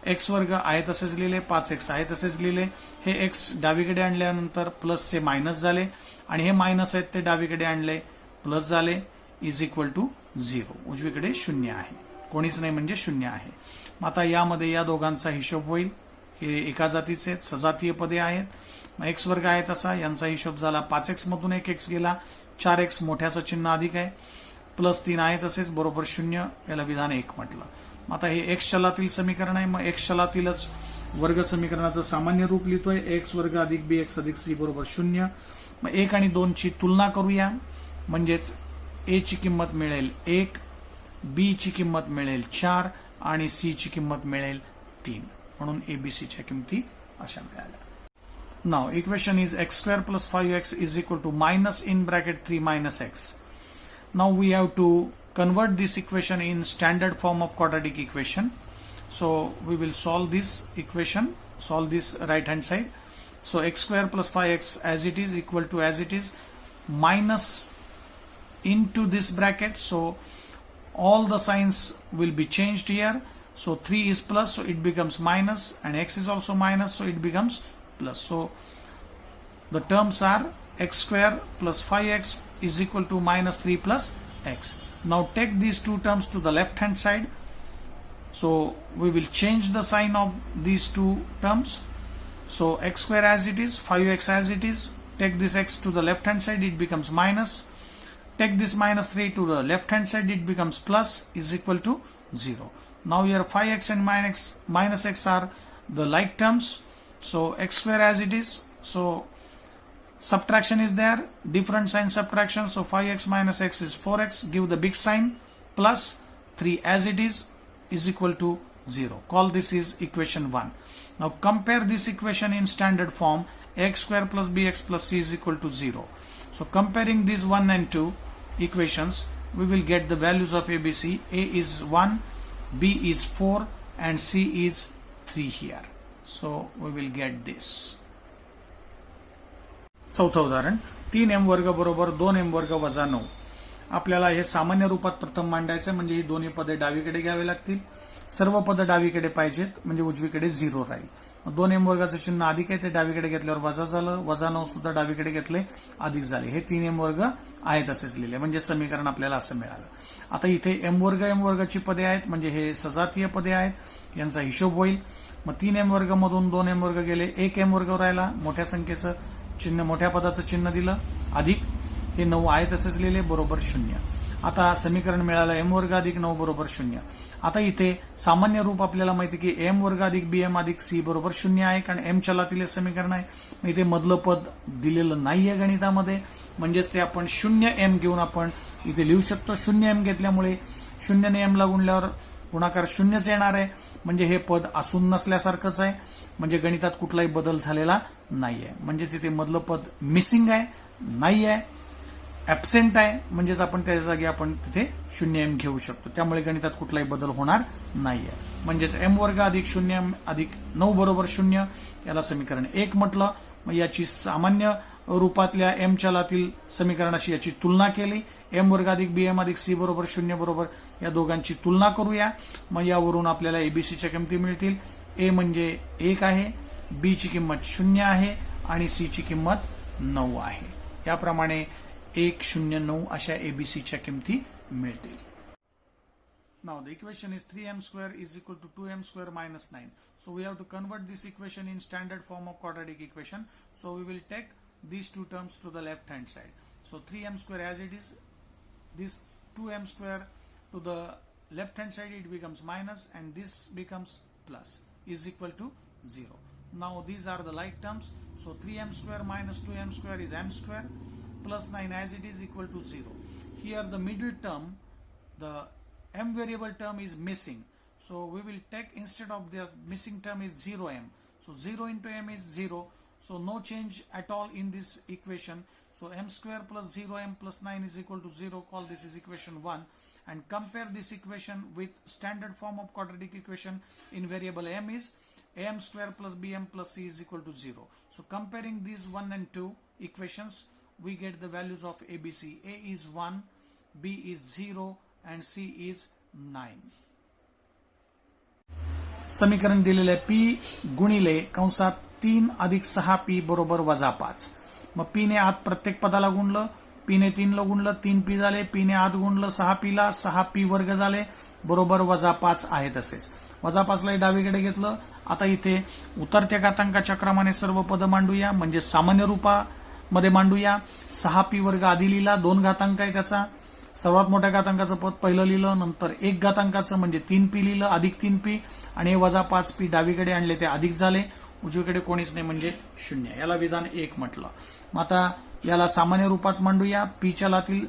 x वर्ग आहे तसेच लिहिले, 5x आहे तसेच लिहिले, हे x डावीकडे आणल्यानंतर प्लसचे मायनस झाले आणि हे मायनस आहेत ते डावीकडे आणले प्लस झाले, इज इक्वल टू 0. उजवीकडे 0 आहे, कोणीच नाही म्हणजे 0 आहे. आता यामध्ये या दोघांचा हिशोब होईल, हे एका जातीचे सजातीय पदे आहेत. मग एक्स वर्ग आहे तसा यांचा हिशोब झाला, 5x मधून 1x गेला, 4x मोठ्याचं चिन्ह अधिक आहे, प्लस 3 आहे तसेच बरोबर 0, याला विधान 1 म्हटलं. मग आता हे x चलातील समीकरण आहे, मग x चलातीलच वर्ग समीकरणाचं सामान्य रूप लिहितोय, x वर्ग अधिक bx अधिक c बरोबर 0. मग 1 आणि 2 ची तुलना करूया, म्हणजेच a ची किंमत मिळेल 1, b ची किंमत मिळेल 4 आणि c ची किंमत मिळेल 3. म्हणून abc च्या किमती अशा मिळाल्या. Now equation is x square plus 5x is equal to minus in bracket 3 minus x. Now we have to convert this equation in standard form of quadratic equation. So we will solve this equation, solve this right hand side. So x square plus 5x as it is equal to as it is minus into this bracket. So all the signs will be changed here. So 3 is plus, so it becomes minus, and x is also minus, so it becomes plus. So the terms are x square plus 5x is equal to minus 3 plus x. Now take these two terms to the left hand side. So we will change the sign of these two terms. So x square as it is, 5x as it is, take this x to the left hand side, it becomes minus. Take this minus 3 to the left hand side, it becomes plus, is equal to 0. Now here 5x and minus x are the like terms. So x square as it is, so subtraction is there, different sign subtraction, so 5x minus x is 4x, give the big sign, plus 3 as it is equal to 0. Call this is equation 1. Now compare this equation in standard form, x square plus bx plus c is equal to 0. So comparing these 1 and 2 equations, we will get the values of ABC. A is 1, B is 4 and C is 3 here. So we will get this. चौथं उदाहरण, 3m वर्ग बरोबर 2m वर्ग वजा 9. आपल्याला हे सामान्य रूपात प्रथम मांडायचं म्हणजे ही दोन्ही पदे डावीकडे घ्यावी लागतील. सर्व पदं डावीकडे पाहिजेत म्हणजे उजवीकडे 0 राहील. 2m वर्गाचं चिन्ह अधिक आहे ते डावीकडे घेतल्यावर वजा झालं. वजा 9 सुद्धा डावीकडे घेतले अधिक झाले. हे 3m वर्ग आहे तसेच लिहिले म्हणजे समीकरण आपल्याला असं मिळालं. आता इथे m वर्गाची पदे आहेत म्हणजे हे सजातीय पदे आहेत, यांचा हिशोब होईल. मग 3m वर्ग मधून 2m वर्ग गेले, 1m वर्ग राहिला. मोठ्या संख्येचं चिन्ह, मोठ्या पदाचं चिन्ह दिलं अधिक. हे 9 आहे तसेच लिहिले बरोबर 0. आता समीकरण मिळालं m वर्ग अधिक 9 बरोबर 0. आता इथे सामान्य रूप आपल्याला माहिती की m वर्ग अधिक bm अधिक c बरोबर 0 आहे कारण m चलातील समीकरण आहे. मग इथे मधलं पद दिलेलं नाहीये गणितामध्ये म्हणजेच ते आपण 0m घेऊन आपण इथे लिहू शकतो. 0m घेतल्यामुळे 0 ने m ला गुणल्यावर गुणाकार 0च येणार आहे म्हणजे हे पद असून नसल्यासारखंच आहे म्हणजे गणितात कुठलाही बदल झालेला नाहीये. म्हणजेच इथे मधलं पद मिसिंग आहे, नाही आहे, ऍबसेंट आहे म्हणजेच आपण त्या जागी आपण तिथे 0m घेऊ शकतो. त्यामुळे गणितात कुठलाही बदल होणार नाहीये. म्हणजेच m वर्ग अधिक 0m अधिक 9 बरोबर 0 याला समीकरण 1 म्हटलं. मग याची सामान्य रूपातल्या m चलातील समीकरणाशी याची तुलना केली. m वर्ग अधिक bm अधिक c बरोबर 0 बरोबर या दोघांची तुलना करूया. मग यावरून आपल्याला एबीसीच्या किमती मिळतील. a म्हणजे 1 आहे, b ची किंमत 0 आहे आणि c ची किंमत 9 आहे. याप्रमाणे 1, 0, 9 अशा एबीसीच्या किमती मिळतील. Now the equation is 3m square is equal to 2m square minus 9. So we have to convert this equation in standard form of quadratic equation. So we will take these two terms to the left hand side. So 3m square as it is, this 2m square to the left hand side it becomes minus and this becomes plus is equal to 0. Now these are the like terms. So 3m square minus 2m square is m square plus 9 as it is equal to 0. Here the middle term, the m variable term is missing. So we will take instead of the missing term is 0m. So 0 into m is 0. So no change at all in this equation. So m square plus 0m plus 9 is equal to 0. Call this is equation 1. And compare this equation with standard form of quadratic equation in variable m is am square plus bm plus c is equal to 0. So comparing these 1 and 2 equations, we get the values of ABC. A is 1, B is 0 and C is 9. समीकरण दिलेले आहे P गुणिले कंसात 3 अधिक 6P बरोबर वजा 5. मग P ने आत प्रत्येक पदाला गुणलं, P ने 3 ला गुणलं 3P झाले, P ने आत गुणलं 6P ला 6P वर्ग झाले बरोबर वजा 5 आहे तसेच. वजा 5 ला डावीकडे घेतलं. आता इथे उतरत्या घातांकाच्या क्रमाने सर्व पद मांडूया म्हणजे सामान्य रूपामध्ये मांडूया. 6P वर्ग आधी लिहिला, 2 घातांक आहे त्याचा. सर्वात मोठ्या घातांकाचं पद पहिलं लिहिलं, नंतर 1 घातांकाचं म्हणजे 3P लिहिलं अधिक 3P आणि हे वजा 5P डावीकडे आणले ते अधिक झाले. उजवीकडे कोणीच नाही म्हणजे 0. याला विधान 1 म्हटलं. मग आता याला सामान्य रूपात मांडूया. P चलातील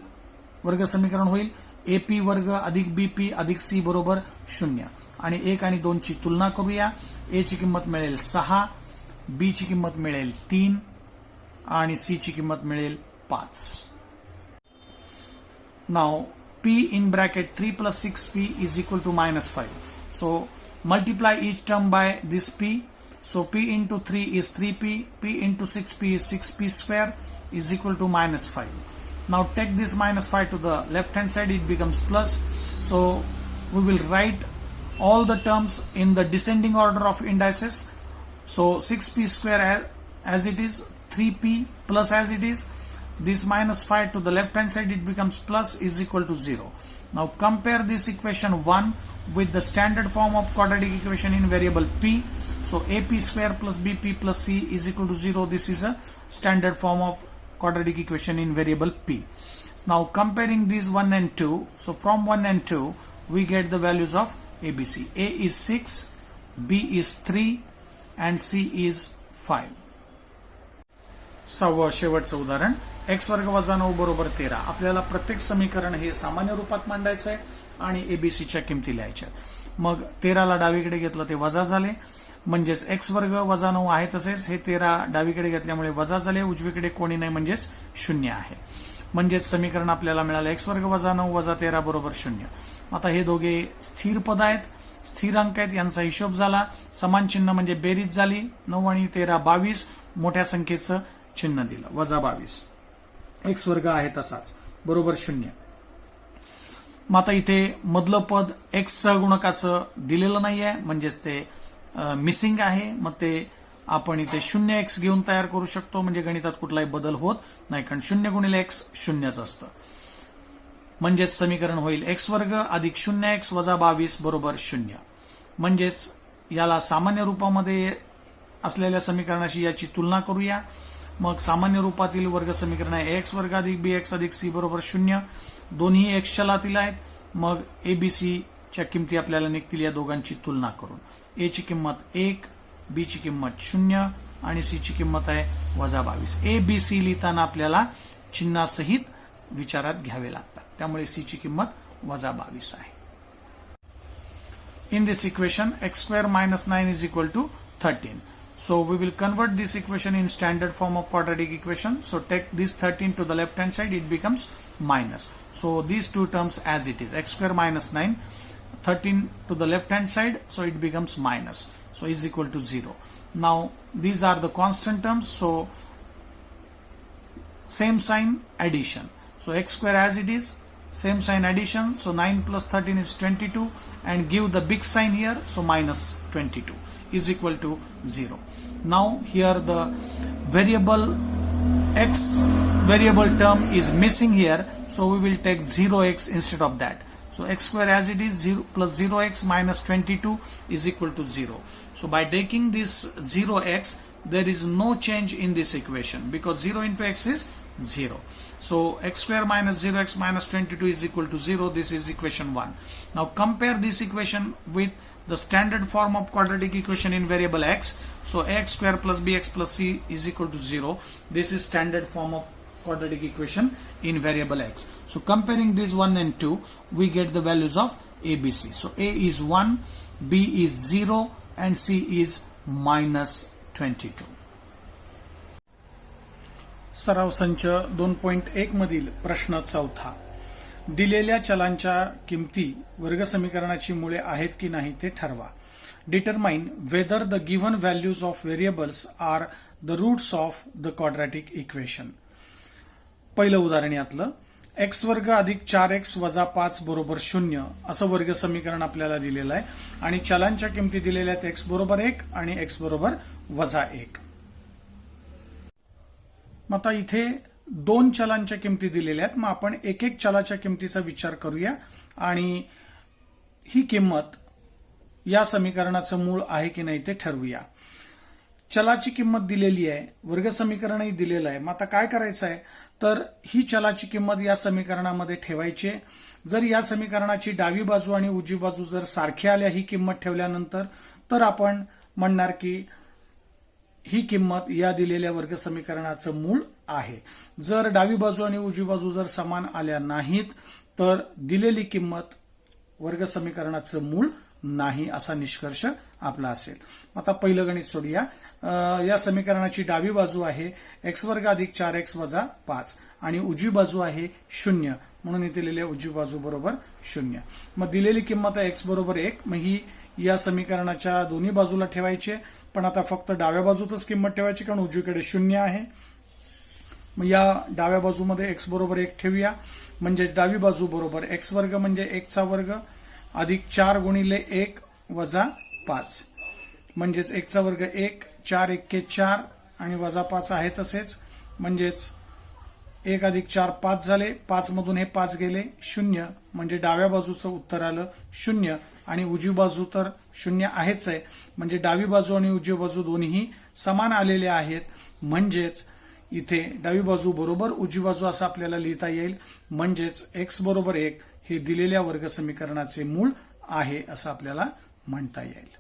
वर्ग समीकरण होईल AP वर्ग अधिक BP अधिक C बरोबर 0 आणि 1 आणि 2 ची तुलना करूया. A ची किंमत मिळेल 6, B ची किंमत मिळेल 3 आणि C ची किंमत मिळेल 5. Now P in bracket 3 plus 6P is equal to minus 5. So multiply each term by this P. So P into 3 is 3P. P into 6P is 6P square is equal to minus 5. Now take this minus 5 to the left hand side, it becomes plus. So we will write all the terms in the descending order of indices. So 6P square as it is, 3P plus as it is. This minus 5 to the left hand side it becomes plus is equal to 0. Now compare this equation 1 with the standard form of quadratic equation in variable P. So AP square plus BP plus C is equal to 0. This is a standard form of quadratic equation in variable P. Now comparing these 1 and 2. So from 1 and 2 we get the values of ABC. A is 6, B is 3 and C is 5. सहावं शेवटचं उदाहरण x वर्ग वजा 9 बरोबर 13. आपल्याला प्रत्येक समीकरण हे सामान्य रूपात मांडायचं आहे आणि एबीसीच्या किमती लिहायच्या. मग 13 ला डावीकडे घेतलं ते वजा झाले म्हणजेच x वर्ग वजा 9 आहे तसेच हे 13 डावीकडे घेतल्यामुळे वजा झाले. उजवीकडे कोणी नाही म्हणजेच 0 आहे. म्हणजेच समीकरण आपल्याला मिळालं x वर्ग वजा 9 वजा 13 बरोबर 0. आता हे दोघे स्थिर पद आहेत, स्थिरांक आहेत, यांचा हिशोब झाला. समान चिन्ह म्हणजे बेरीज झाली. 9 आणि 13 22. मोठ्या संख्येचं चिन्ह दिलं वजा 22. एक्स वर्ग आहे तसाच बरोबर 0. मग आता इथे मधलं पद एक्स गुणकाचं दिलेलं नाहीये म्हणजेच ते मिसिंग आहे. मग ते आपण इथे 0x घेऊन तयार करू शकतो म्हणजे गणितात कुठलाही बदल होत नाही कारण 0 गुणिले x 0च असतं. म्हणजेच समीकरण होईल एक्स वर्ग अधिक 0x वजा 22 बरोबर 0. म्हणजेच याला सामान्य रूपामध्ये असलेल्या समीकरणाशी याची तुलना करूया. मग सामान्य रूपातील वर्ग समीकरण आहे एक्स वर्ग अधिक bx अधिक c बरोबर 0. दोन्ही एक्स चलातील आहेत. मग एबीसी च्या किमती आपल्याला निघतील या दोघांची तुलना करून. ए ची किंमत 1, बी ची किंमत 0 आणि सी ची किंमत आहे वजा 22. ए बी सी लिहिताना आपल्याला चिन्हासहित विचारात घ्यावे लागतात. त्यामुळे सी ची किंमत वजा 22 आहे. In this equation, x square minus 9 is equal to 13. So we will convert this equation in standard form of quadratic equation. So take this 13 to the left hand side, it becomes minus. So these two terms as it is, x square minus 9, 13 to the left hand side, so it becomes minus. So is equal to 0. Now these are the constant terms, so same sign addition. So x square as it is, same sign addition, so 9 plus 13 is 22 and give the big sign here, so minus 22 is equal to 0. Now here the variable x variable term is missing here, so we will take 0x instead of that. So x square as it is 0 plus 0x minus 22 is equal to 0. So by taking this 0x, there is no change in this equation because 0 into x is 0. So x square minus 0x minus 22 is equal to 0. This is equation 1. Now compare this equation with the standard form of quadratic equation in variable x. So ax square plus bx plus c is equal to 0. This is standard form of quadratic equation in variable x. So comparing this 1 and 2, we get the values of a, b, c. So a is 1, b is 0 and c is minus 22. सराव संच 2.1 मधील प्रश्न 4. दिलेल्या चलांच्या किमती वर्ग समीकरणाची मुळे आहेत की नाही ते ठरवा. Determine whether the given values of variables are the roots of the quadratic equation. पहिलं उदाहरण यातलं एक्स वर्ग अधिक 4x वजा 5 बरोबर 0 असं वर्ग समीकरण आपल्याला दिलेलं आहे आणि चलांच्या किमती दिलेल्या आहेत x बरोबर 1 आणि x बरोबर वजा 1. मग आता इथे 2 चलांच्या किमती दिलेल्या आहेत. मग आपण एक एक चलाच्या किमतीचा विचार करूया आणि ही किंमत या समीकरणाचं मूळ आहे की नाही ते ठरवूया. चलाची किंमत दिलेली आहे, वर्ग समीकरणही दिलेलं आहे. मग आता काय करायचं आहे तर ही चलाची किंमत या समीकरणामध्ये ठेवायची. जर या समीकरणाची डावी बाजू आणि उजवी बाजू जर सारख्या आल्या ही किंमत ठेवल्यानंतर तर आपण म्हणणार की ही किंमत या दिलेल्या वर्ग समीकरणाचं मूळ आहे. जर डावी बाजू आणि उजवी बाजू जर समान आल्या नाहीत तर दिलेली किंमत वर्ग समीकरणाचं मूळ नाही असा निष्कर्ष आपला असेल. आता पहिलं गणित सोडूया. या समीकरणाची डावी बाजू आहे एक्स वर्ग अधिक 4x वजा 5 आणि उजवी बाजू आहे 0 म्हणून इथे लिहिलेल्या उजवी बाजू बरोबर 0. मग दिलेली किंमत आहे x बरोबर 1. मग ही या समीकरणाच्या दोन्ही बाजूला ठेवायची पण आता फक्त डाव्या बाजूतच किंमत ठेवायची कारण उजवीकडे 0 आहे. मग या डाव्या बाजूमध्ये x बरोबर 1 ठेवूया म्हणजे डावी बाजू बरोबर x वर्ग म्हणजे 1 चा वर्ग अधिक 4 गुणिले 1 वजा 5 म्हणजेच 1 चा वर्ग 1, 4 1 4 आणि वजा 5 आहे तसेच म्हणजेच 1 अधिक 4 5 झाले. 5 मधून हे 5 गेले 0 म्हणजे डाव्या बाजूचं उत्तर आलं 0 आणि उजवी बाजू तर 0 आहेच आहे म्हणजे डावी बाजू आणि उजवी बाजू दोन्ही समान आलेले आहेत. म्हणजेच इथे डावी बाजू बरोबर उजवी बाजू असं आपल्याला लिहिता येईल. म्हणजेच x बरोबर 1 हे दिलेल्या वर्ग समीकरणाचे मूळ आहे असं आपल्याला म्हणता येईल.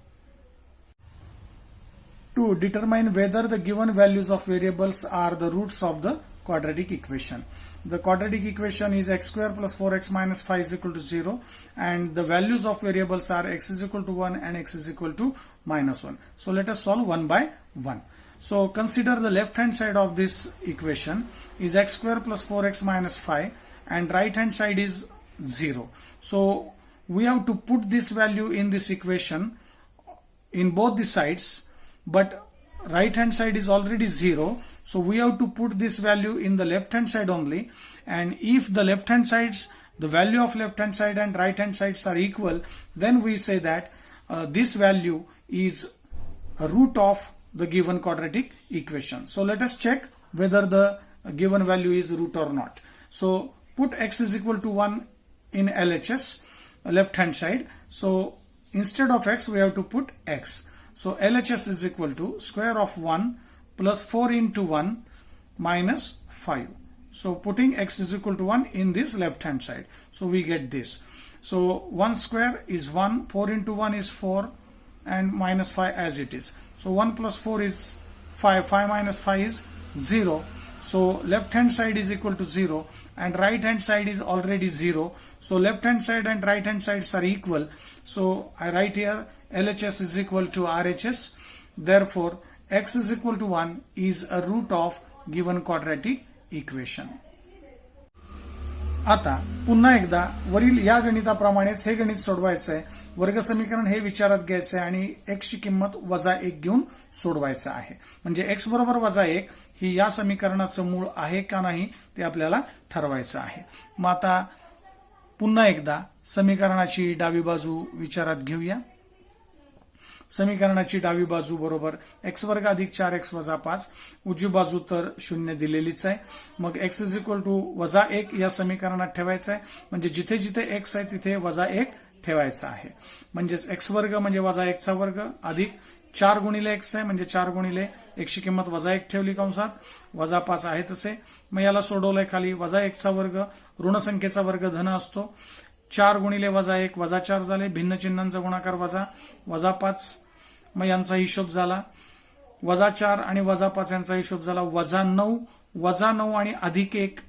To determine whether the given values of variables are the roots of the quadratic equation. The quadratic equation is x square plus 4x minus 5 is equal to 0 and the values of variables are x is equal to 1 and x is equal to minus 1. So let us solve one by one. So consider the left hand side of this equation is x square plus 4x minus 5 and right hand side is 0. So we have to put this value in this equation in both the sides, but right hand side is already 0, So we have to put this value in the left hand side only, and if the left hand sides, the value of left hand side and right hand sides are equal, then we say that this value is a root of the given quadratic equation. So let us check whether the given value is root or not. So put x is equal to 1 in LHS, left hand side. So instead of x we have to put x. So LHS is equal to square of 1 plus 4 into 1 minus 5. So putting x is equal to 1 in this left hand side. So we get this. So 1 square is 1, 4 into 1 is 4, and minus 5 as it is. So 1 plus 4 is 5, 5 minus 5 is 0. So left hand side is equal to 0 and right hand side is already 0. So left hand side and right hand sides are equal. So I write here LHS is equal to RHS. Therefore x is equal to 1 is a root of given quadratic equation. आता पुन्हा एकदा वरील या गणिताप्रमाणेच हे गणित सोडवायचं आहे. वर्गसमीकरण हे विचारात घ्यायचं आहे आणि x ची किंमत -1 घेऊन सोडवायचं आहे. म्हणजे x बरोबर -1 ही या समीकरणाचं मूळ आहे का नाही ते आपल्याला ठरवायचं आहे. मग आता पुन्हा एकदा समीकरणाची डावी बाजू विचारात घेऊया. समीकरणाची डावी बाजू बरोबर x वर्ग अधिक 4x वजा 5, उजवी बाजू तर 0 दिलेलीच आहे. मग x इज इक्वल टू -1 या समीकरणात ठेवायचं आहे. म्हणजे जिथे जिथे x आहे तिथे -1 ठेवायचं आहे. म्हणजेच x वर्ग म्हणजे -1 चा वर्ग अधिक 4 गुणिले x आहे म्हणजे 4 गुणिले x ची किंमत -1 ठेवली कंसात, -5 आहे तसे. मग याला सोडवलंय खाली -1 चा वर्ग, ऋण संख्येचा वर्ग धन असतो. 4 गुणिले -1 -4 झाले, भिन्न चिन्हांचा गुणाकार -5. मग यांचा हिशोब झाला -4 आणि -5 यांचा हिशोब झाला -9 आणि अधिक 1,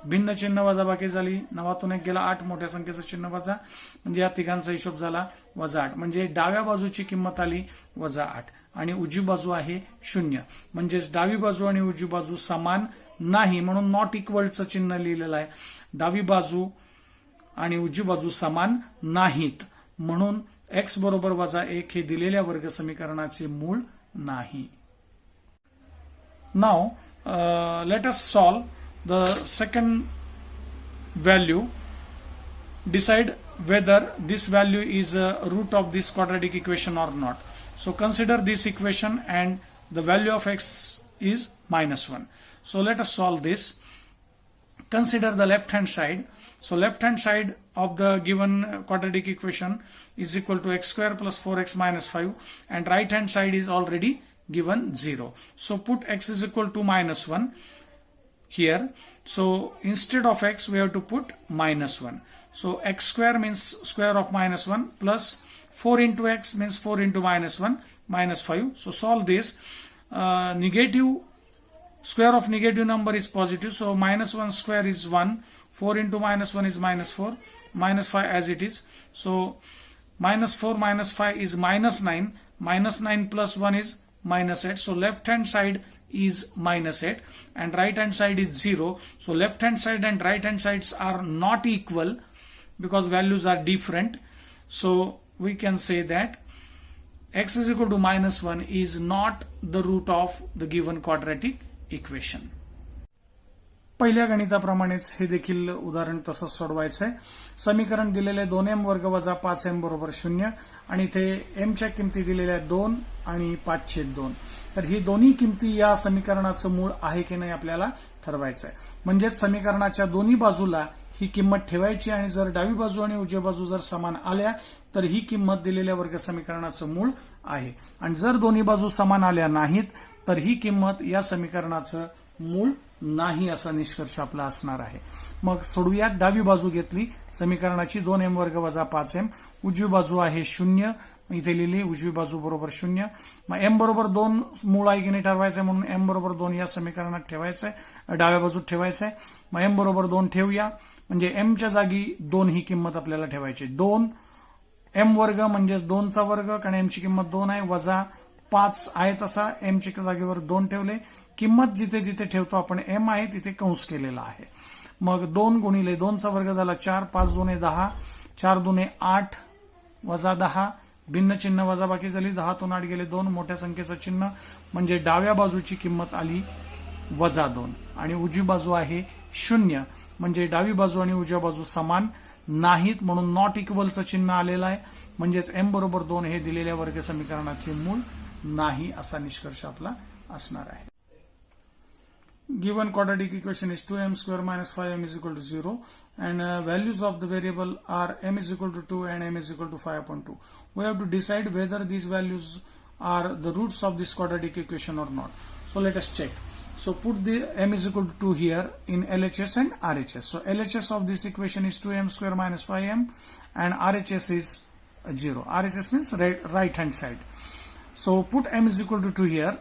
भिन्न चिन्ह वजाबाकी झाली, 9तून 1 गेला 8, मोठ्या संख्येचं चिन्ह वजा, म्हणजे या तिघांचा हिशोब झाला -8. म्हणजे डाव्या बाजूची किंमत आली -8 आणि उजवी बाजू आहे 0. म्हणजेच डावी बाजू आणि उजवी बाजू समान नाही म्हणून नॉट इक्वलचं चिन्ह लिहिलेलं आहे. डावी बाजू आणि उजवी बाजू समान नाहीत म्हणून x बरोबर -1 हे दिलेल्या वर्ग समीकरणाचे मूळ नाही. Now let us solve the second value. Decide whether this value is a route of this quadratic equation or not. So consider this equation and the value of x is -1. So let us solve this. Consider the left hand side. So left hand side of the given quadratic equation is equal to x square plus 4x minus 5 and right hand side is already given 0. So put x is equal to -1 here. So instead of x we have to put -1. So x square means square of -1 plus 4 into x means 4 into -1 -5. So solve this. Negative square of negative number is positive. So -1 square is 1. 4 into -1 is -4. -5 as it is. So -4 -5 is -9. -9 plus 1 is -8. So left hand side is -8 and right hand side is 0. So left hand side and right hand sides are not equal because values are different. So we can say that x is equal to -1 is not the root of the given quadratic equation. पहिल्या गणिताप्रमाणेच हे देखील उदाहरण तसंच सोडवायचं आहे. समीकरण दिलेले 2m वर्ग वजा 5m बरोबर 0 आणि इथे m च्या किमती दिलेल्या 2 आणि 5/2. तर ही दोन्ही किमती या समीकरणाचं मूळ आहे की नाही आपल्याला ठरवायचं आहे. म्हणजेच समीकरणाच्या दोन्ही बाजूला ही किंमत ठेवायची आणि जर डावी बाजू आणि उजवी बाजू जर समान आल्या तर ही किंमत दिलेल्या वर्ग समीकरणाचं मूळ आहे आणि जर दोन्ही बाजू समान आल्या नाहीत तर ही किंमत या समीकरणाचं मूळ नाही असा निष्कर्ष आपला असणार आहे. मग सोडूयात. डावी बाजू घेतली समीकरणाची 2m वर्ग वजा 5m, उजवी बाजू आहे 0, इथे लिहिली उजवी बाजू बरोबर 0. मग m बरोबर 2 मूळ आहे की नाही ठरवायचंय म्हणून m बरोबर 2 या समीकरणात ठेवायचंय, डाव्या बाजूत ठेवायचंय. मग m बरोबर 2 ठेवूया म्हणजे m च्या जागी 2 ही किंमत आपल्याला ठेवायची. 2 m वर्ग म्हणजे 2 चा वर्ग कारण m ची किंमत 2 आहे, वजा 5 आहे तसा m च्या जागेवर 2 ठेवले. किंमत जिथे जिथे ठेवतो आपण m आहे तिथे कंस केलेला आहे. मग 2 गुणिले 2 चा वर्ग झाला 4, 5 दुने 10, 4 दुने 8 वजा 10, भिन्न चिन्ह वजा बाकी झाली, 10तून 8 गेले 2, मोठ्या संख्येचं चिन्ह म्हणजे डाव्या बाजूची किंमत आली -2 आणि उजवी बाजू आहे 0 म्हणजे डावी बाजू आणि उजव्या बाजू समान नाहीत म्हणून नॉट इक्वलचं चिन्ह आलेलं आहे म्हणजेच m बरोबर 2 हे दिलेल्या वर्ग समीकरणाचे मूळ नाही असा निष्कर्ष आपला असणार आहे. Given quadratic equation is 2m square minus 5m is equal to 0 and values of the variable are m is equal to 2 and m is equal to 5 upon 2. We have to decide whether these values are the roots of this quadratic equation or not. So let us check. So put the m is equal to 2 here in LHS and RHS. So LHS of this equation is 2m square minus 5m and RHS is 0. RHS means right hand side. So put m is equal to 2 here.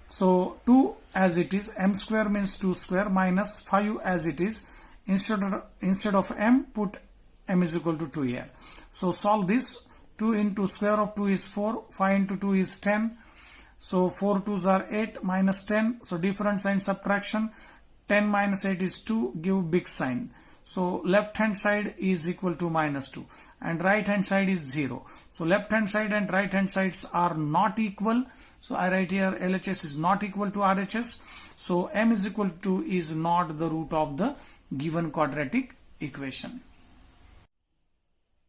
So 2 as it is, m square means 2 square minus 5 as it is. Instead of m, put m is equal to 2 here. So solve this. 2 into square of 2 is 4. 5 into 2 is 10. So 4 2s are 8 minus 10. So different sign subtraction. 10 minus 8 is 2. Give big sign. So left hand side is equal to -2 and right hand side is 0. So left hand side and right hand sides are not equal. So I write here LHS is not equal to RHS. So m is equal to is not the root of the given quadratic equation.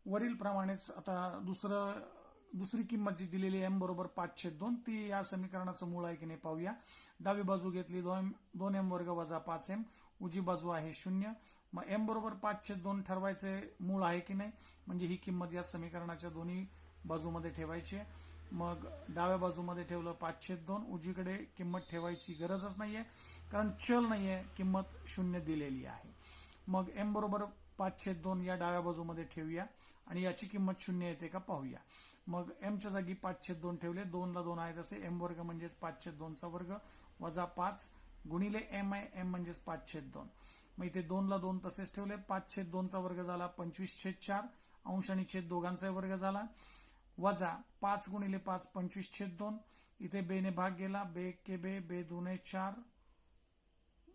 वरील प्रमाणेच आता दुसरी किंमत जी दिलेली m बरोबर 5/2 ती या समीकरणाचं मूळ आहे की नाही पाहूया. डावी बाजू घेतली 2m वर्ग वजा 5m, उजवी बाजू आहे 0. मग m बरोबर 5/2 ठरवायचे मूळ आहे की नाही म्हणजे ही किंमत या समीकरणाच्या दोन्ही बाजूमध्ये ठेवायची आहे. मग डाव्या बाजूमध्ये ठेवलं 5/2, उजवीकडे किंमत ठेवायची गरजच नाहीये कारण चल नाहीये, किंमत 0 दिलेली आहे. मग m बरोबर 5/2 या डाव्या बाजूमध्ये ठेवूया आणि याची किंमत 0 येते का पाहूया. मग m च्या जागी 5/2 ठेवले, 2 ला 2 आहे तसे m वर्ग म्हणजेच 5/2 चा वर्ग वजा 5 गुणिले m आहे, m म्हणजेच 5/2. मग इथे 2 ला 2 तसेच ठेवले, 5/2 चा वर्ग झाला 25/4, अंश आणि छेद दोघांचा वर्ग झाला वजा 5 गुणिले 5 25/2. इथे बे ने भाग गेला, बे के बे, बे दुने 4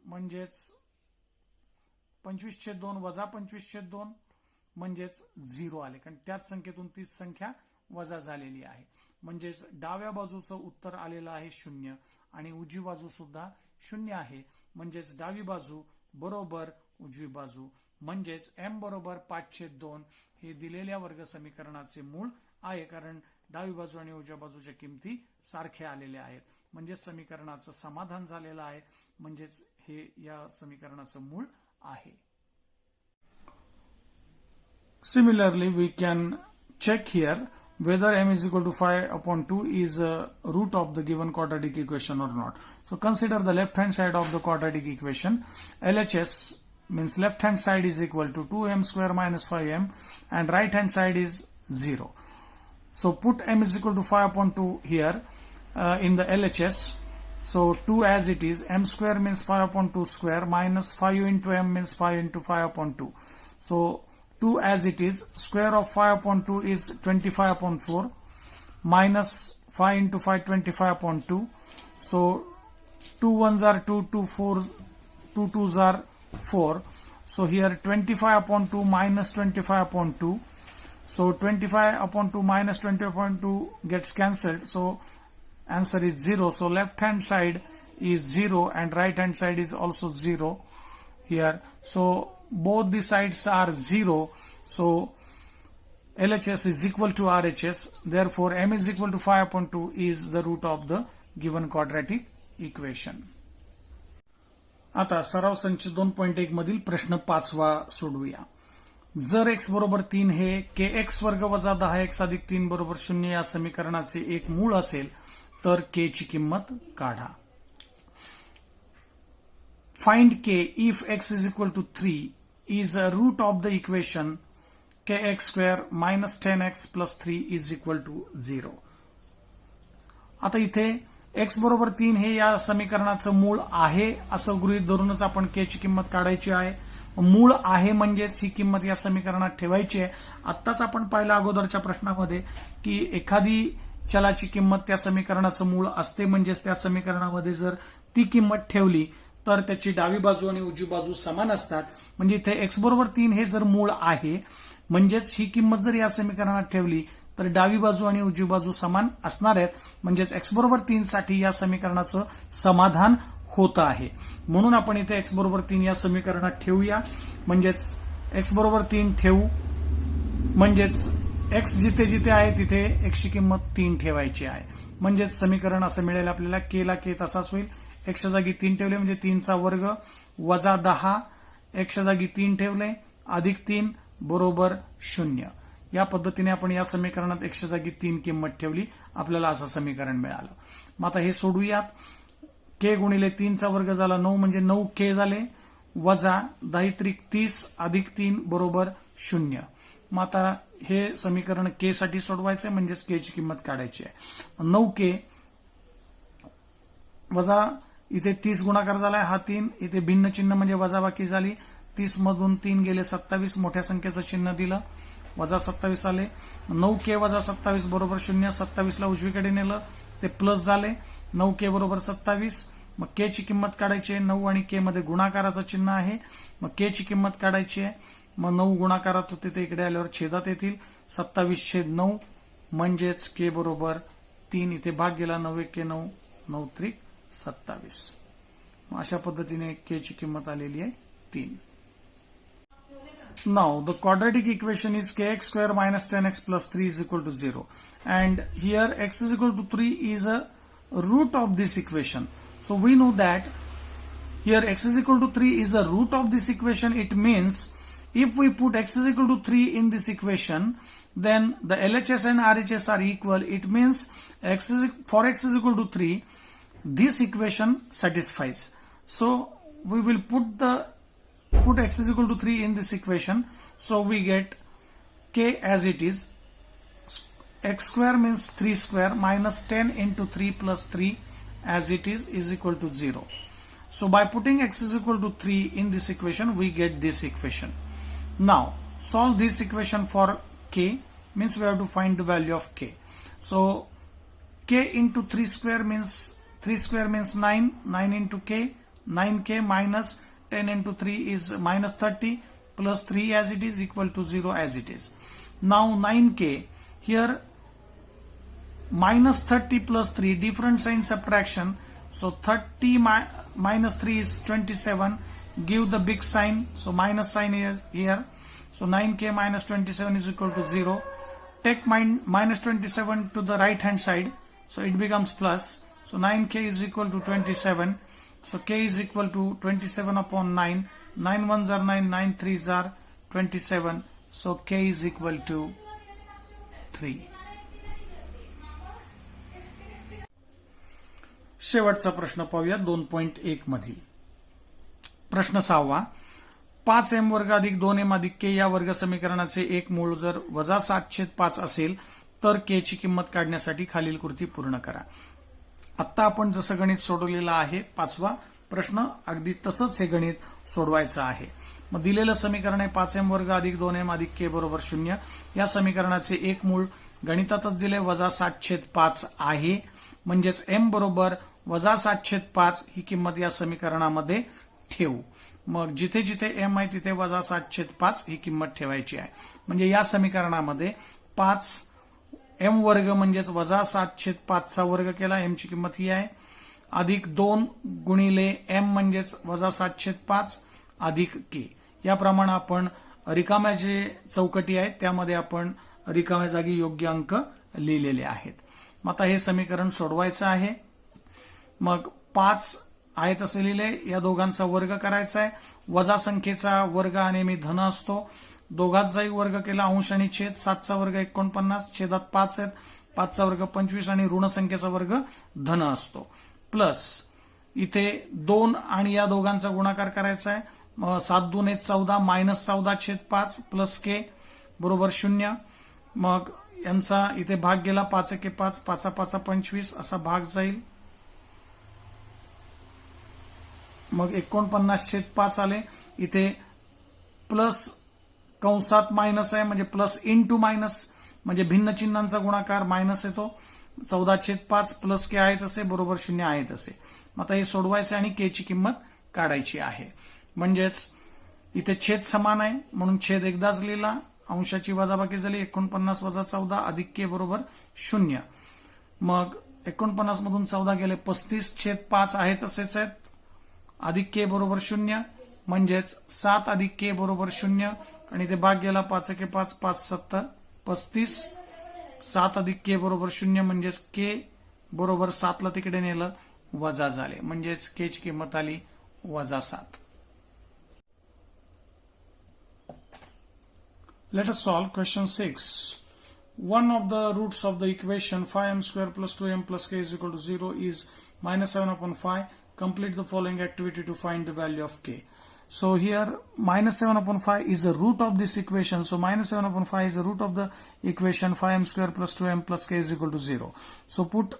म्हणजेच 25/2 वजा 25/2 म्हणजेच 0 आले कारण त्याच संख्येतून तीच संख्या वजा झालेली आहे. म्हणजेच डाव्या बाजूचं उत्तर आलेलं आहे 0 आणि उजवी बाजू सुद्धा 0 आहे. म्हणजेच डावी बाजू बरोबर उजवी बाजू म्हणजेच m बरोबर 5/2 हे दिलेल्या वर्ग समीकरणाचे मूळ आहे कारण डावी बाजू आणि उजव्या बाजूच्या किमती सारख्या आलेल्या आहेत. म्हणजेच समीकरणाचं समाधान झालेलं आहे म्हणजेच हे या समीकरणाचं मूळ आहे. Similarly, we can check here whether m is equal to 5/2 is a root of the given quadratic equation or not. So consider the left hand side of the quadratic equation. LHS means left hand side is equal to 2m square minus 5m and right hand side is 0. So put m is equal to 5/2 here in the LHS. So 2 as it is, m square means 5/2 square minus 5 into m means 5 into 5/2. So 2 as it is, square of 5/2 is 25/4 minus 5 into 5 25/2. So 2 1s are 2, 2 2s are 4. So here 25/2 minus 25/2. So 25/2 minus 20/2 gets cancelled. So answer is 0. So left hand side is 0 and right hand side is also 0 here. So both the sides are 0. So LHS is equal to RHS. Therefore m is equal to 5/2 is the root of the given quadratic equation. आता सराव संच 2.1 मधील प्रश्न 5वा सोडवूया. जर x बरोबर 3 हे kx वर्ग वजा 10x अधिक 3 बरोबर 0 या समीकरणाचे एक मूळ असेल तर k ची किंमत काढा. Find k if x is equal to 3 is a root of the equation kx square minus 10x plus 3 is equal to 0. आता इथे x बरोबर 3 हे या समीकरणाचं मूळ आहे असं गृहीत धरूनच आपण k ची किंमत काढायची आहे. मूळ आहे म्हणजेच ही किंमत या समीकरणात ठेवायची आहे. आत्ताच आपण पाहिलं अगोदरच्या प्रश्नामध्ये की एखादी चलाची किंमत त्या समीकरणाचं मूळ असते म्हणजेच त्या समीकरणामध्ये जर ती किंमत ठेवली तर त्याची डावी बाजू आणि उजवी बाजू समान असतात. म्हणजे इथे x बरोबर 3 हे जर मूळ आहे म्हणजेच ही किंमत जर या समीकरणात ठेवली तर डावी बाजू आणि उजवी बाजू समान असणार आहेत. म्हणजेच x बरोबर 3 साठी या समीकरणाचं समाधान होत आहे. म्हणून आपण इथे x बरोबर 3 या समीकरणात ठेवूया. म्हणजेच x बरोबर 3 ठेवू, म्हणजेच x जिथे जिथे आहे तिथे x ची किंमत 3 ठेवायची आहे. म्हणजेच समीकरण असं मिळेल आपल्याला, k ला k तसाच होईल. x च्या जागी 3 ठेवले म्हणजे 3 चा वर्ग वजा 10, x च्या जागी 3 ठेवले अधिक 3 बरोबर 0. या पद्धतीने आपण या समीकरणात x च्या जागी 3 किंमत ठेवली, आपल्याला असं समीकरण मिळालं. मग आता हे सोडूयात. k गुणिले 3 चा वर्ग झाला 9 म्हणजे 9k झाले वजा 10 त्रिक 30 अधिक 3 बरोबर 0. मग आता हे समीकरण k साठी सोडवायचंय, म्हणजेच k ची किंमत काढायची आहे. 9k वजा इथे 30 गुणाकार झालाय हा 3, इथे भिन्न चिन्ह म्हणजे वजाबाकी झाली. 30 मधून 3 गेले 27, मोठ्या संख्येचं चिन्ह दिलं वजा 27 आले. 9k वजा 27 बरोबर 0. 27 ला उजवीकडे नेलं ते प्लस झाले. 9k बरोबर 27. मग k ची किंमत काढायची आहे. 9 आणि k मध्ये गुणाकाराचं चिन्ह आहे, मग k ची किंमत काढायची आहे. मग 9 गुणाकारात होते ते इकडे आल्यावर छेदात येतील. 27/9 म्हणजेच k बरोबर 3. इथे भाग गेला 9 9 त्रिक 27. मग अशा पद्धतीने k ची किंमत आलेली आहे 3. Now the quadratic equation is kx square minus 10x plus 3 is equal to 0, and here x is equal to 3 is a root of this equation. So we know that here x is equal to 3 is a root of this equation. It means if we put x is equal to 3 in this equation, then the LHS and RHS are equal. It means for x is equal to 3, this equation satisfies. So we will put x is equal to 3 in this equation. So we get k as it is. X square means 3 square minus 10 into 3 plus 3 as it is equal to 0. So by putting x is equal to 3 in this equation, we get this equation. Now solve this equation for k, means we have to find the value of k. So k into 3 square means 9. 9 into k, 9k minus 10 into 3 is minus 30 plus 3 as it is equal to 0 as it is. Now 9k, here minus 30 plus 3, different sign subtraction. So 30 minus 3 is 27. Give the big sign. So minus sign is here. So 9k minus 27 is equal to 0. Take minus 27 to the right hand side. So it becomes plus. So 9k is equal to 27. So k is equal to 27 upon 9. 9 ones are 9, 9 threes are 27. So k is equal to 3. शेवटचा प्रश्न पाहूया 2.1 मधील. प्रश्न 6वा. 5m वर्ग अधिक 2m अधिक k या वर्ग समीकरणाचे एक मूळ जर वजा 7/5 असेल तर k ची किंमत काढण्यासाठी खालील कृती पूर्ण करा. आता आपण जसं गणित सोडवलेलं आहे 5वा प्रश्न, अगदी तसंच हे गणित सोडवायचं आहे. मग दिलेलं समीकरण आहे 5m वर्ग अधिक 2m अधिक k बरोबर 0. या समीकरणाचे एक मूळ गणितातच दिले वजा 7/5 आहे. म्हणजेच m बरोबर वजा 7/5 ही किंमत या समीकरणामध्ये ठेवू. मग जिथे जिथे m आहे तिथे वजा 7/5 ही किंमत ठेवायची आहे. म्हणजे या समीकरणामध्ये 5m वर्ग म्हणजेच वजा 7/5 चा वर्ग केला, m ची किंमत ही आहे, अधिक 2 गुणिले m म्हणजेच वजा 7/5 अधिक k. याप्रमाणे आपण रिकाम्या जे चौकटी आहेत त्यामध्ये आपण रिकाम्या जागी योग्य अंक लिहिलेले आहेत. मग आता हे समीकरण सोडवायचं आहे. मग 5 आहे तसे लिहिले, या दोघांचा वर्ग करायचा आहे. वजा संख्येचा वर्ग हा नेहमी धन असतो. दोघात जाई वर्ग केला अंश आणि छेद. 7चा वर्ग 49, छेदात 5 आहेत, 5चा वर्ग 25 आणि ऋण संख्येचा वर्ग धन असतो. प्लस इथे 2 आणि या दोघांचा गुणाकार करायचा आहे. 7 2 14 मायनस 14/5 प्लस k बरोबर 0. मग यांचा इथे भाग गेला 5 1 5, 5 5 25 असा भाग जाईल. मग 49/5 आले. इथे प्लस कंसात मायनस आहे म्हणजे प्लस इंटू मायनस म्हणजे भिन्न चिन्हांचा गुणाकार मायनस येतो. 14/5 प्लस k आहे तसे बरोबर 0 आहे तसे. आता हे सोडवायचे आणि k ची किंमत काढायची आहे. म्हणजेच इथे छेद समान आहे म्हणून छेद एकदाच लिहिला, अंशाची वजाबाकी झाली. 49 वजा 14 अधिक k बरोबर 0. मग 49 मधून 14 गेले 35/5 आहे तसेच आहेत. अधिक के बरोबर 0 म्हणजेच 7 अधिक के बरोबर 0 आणि ते भाग्याला 5 एके 5 5 7 35 7 अधिक के बरोबर 0 म्हणजेच के बरोबर 7 ला तिकडे नेलं वजा झाले म्हणजेच के ची किंमत आली -7. Let us solve question 6. One of the roots of the equation 5m square plus 2m plus k is equal to 0 is -7/5. Complete the following activity to find the value of k. So here -7/5 is the root of this equation. So -7/5 is the root of the equation 5m square plus 2m plus k is equal to 0. So put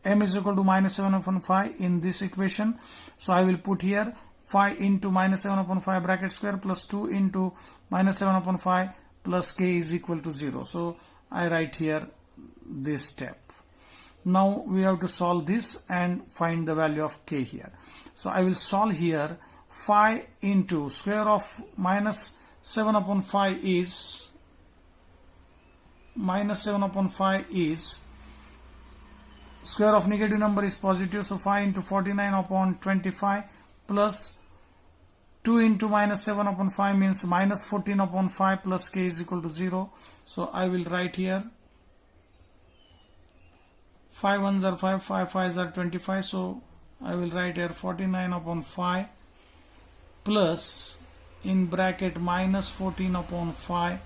m is equal to -7/5 in this equation. So I will put here 5 into -7/5 bracket square plus 2 into -7/5 plus k is equal to 0. So I write here this step. Now we have to solve this and find the value of k here. So I will solve here 5 into square of -7/5 is square of negative number is positive, so 5 into 49/25 plus 2 into -7/5 means -14/5 plus k is equal to 0. So I will write here 5 ones are 5, 5 5s are 25. So I will write here 49/5 plus in bracket -14/5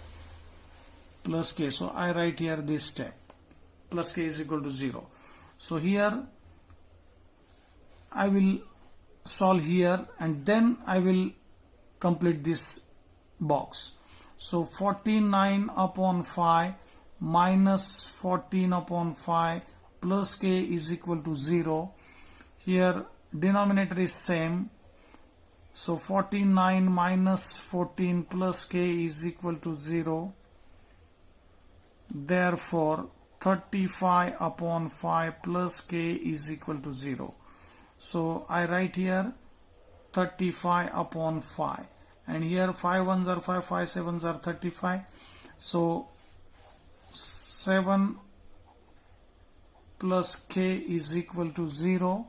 plus k. So I write here this step plus k is equal to 0. So here I will solve here and then I will complete this box. So 49/5 minus 14/5 plus k is equal to 0. Here denominator is same. So 49 minus 14 plus k is equal to 0. Therefore 35/5 plus k is equal to 0. So I write here 35/5 and here 5 ones are 5, 5 7s are 35. So 7 plus k is equal to 0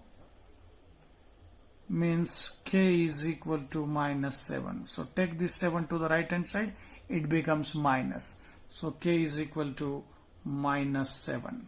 means k is equal to -7. So take this 7 to the right hand side, it becomes minus. So k is equal to -7.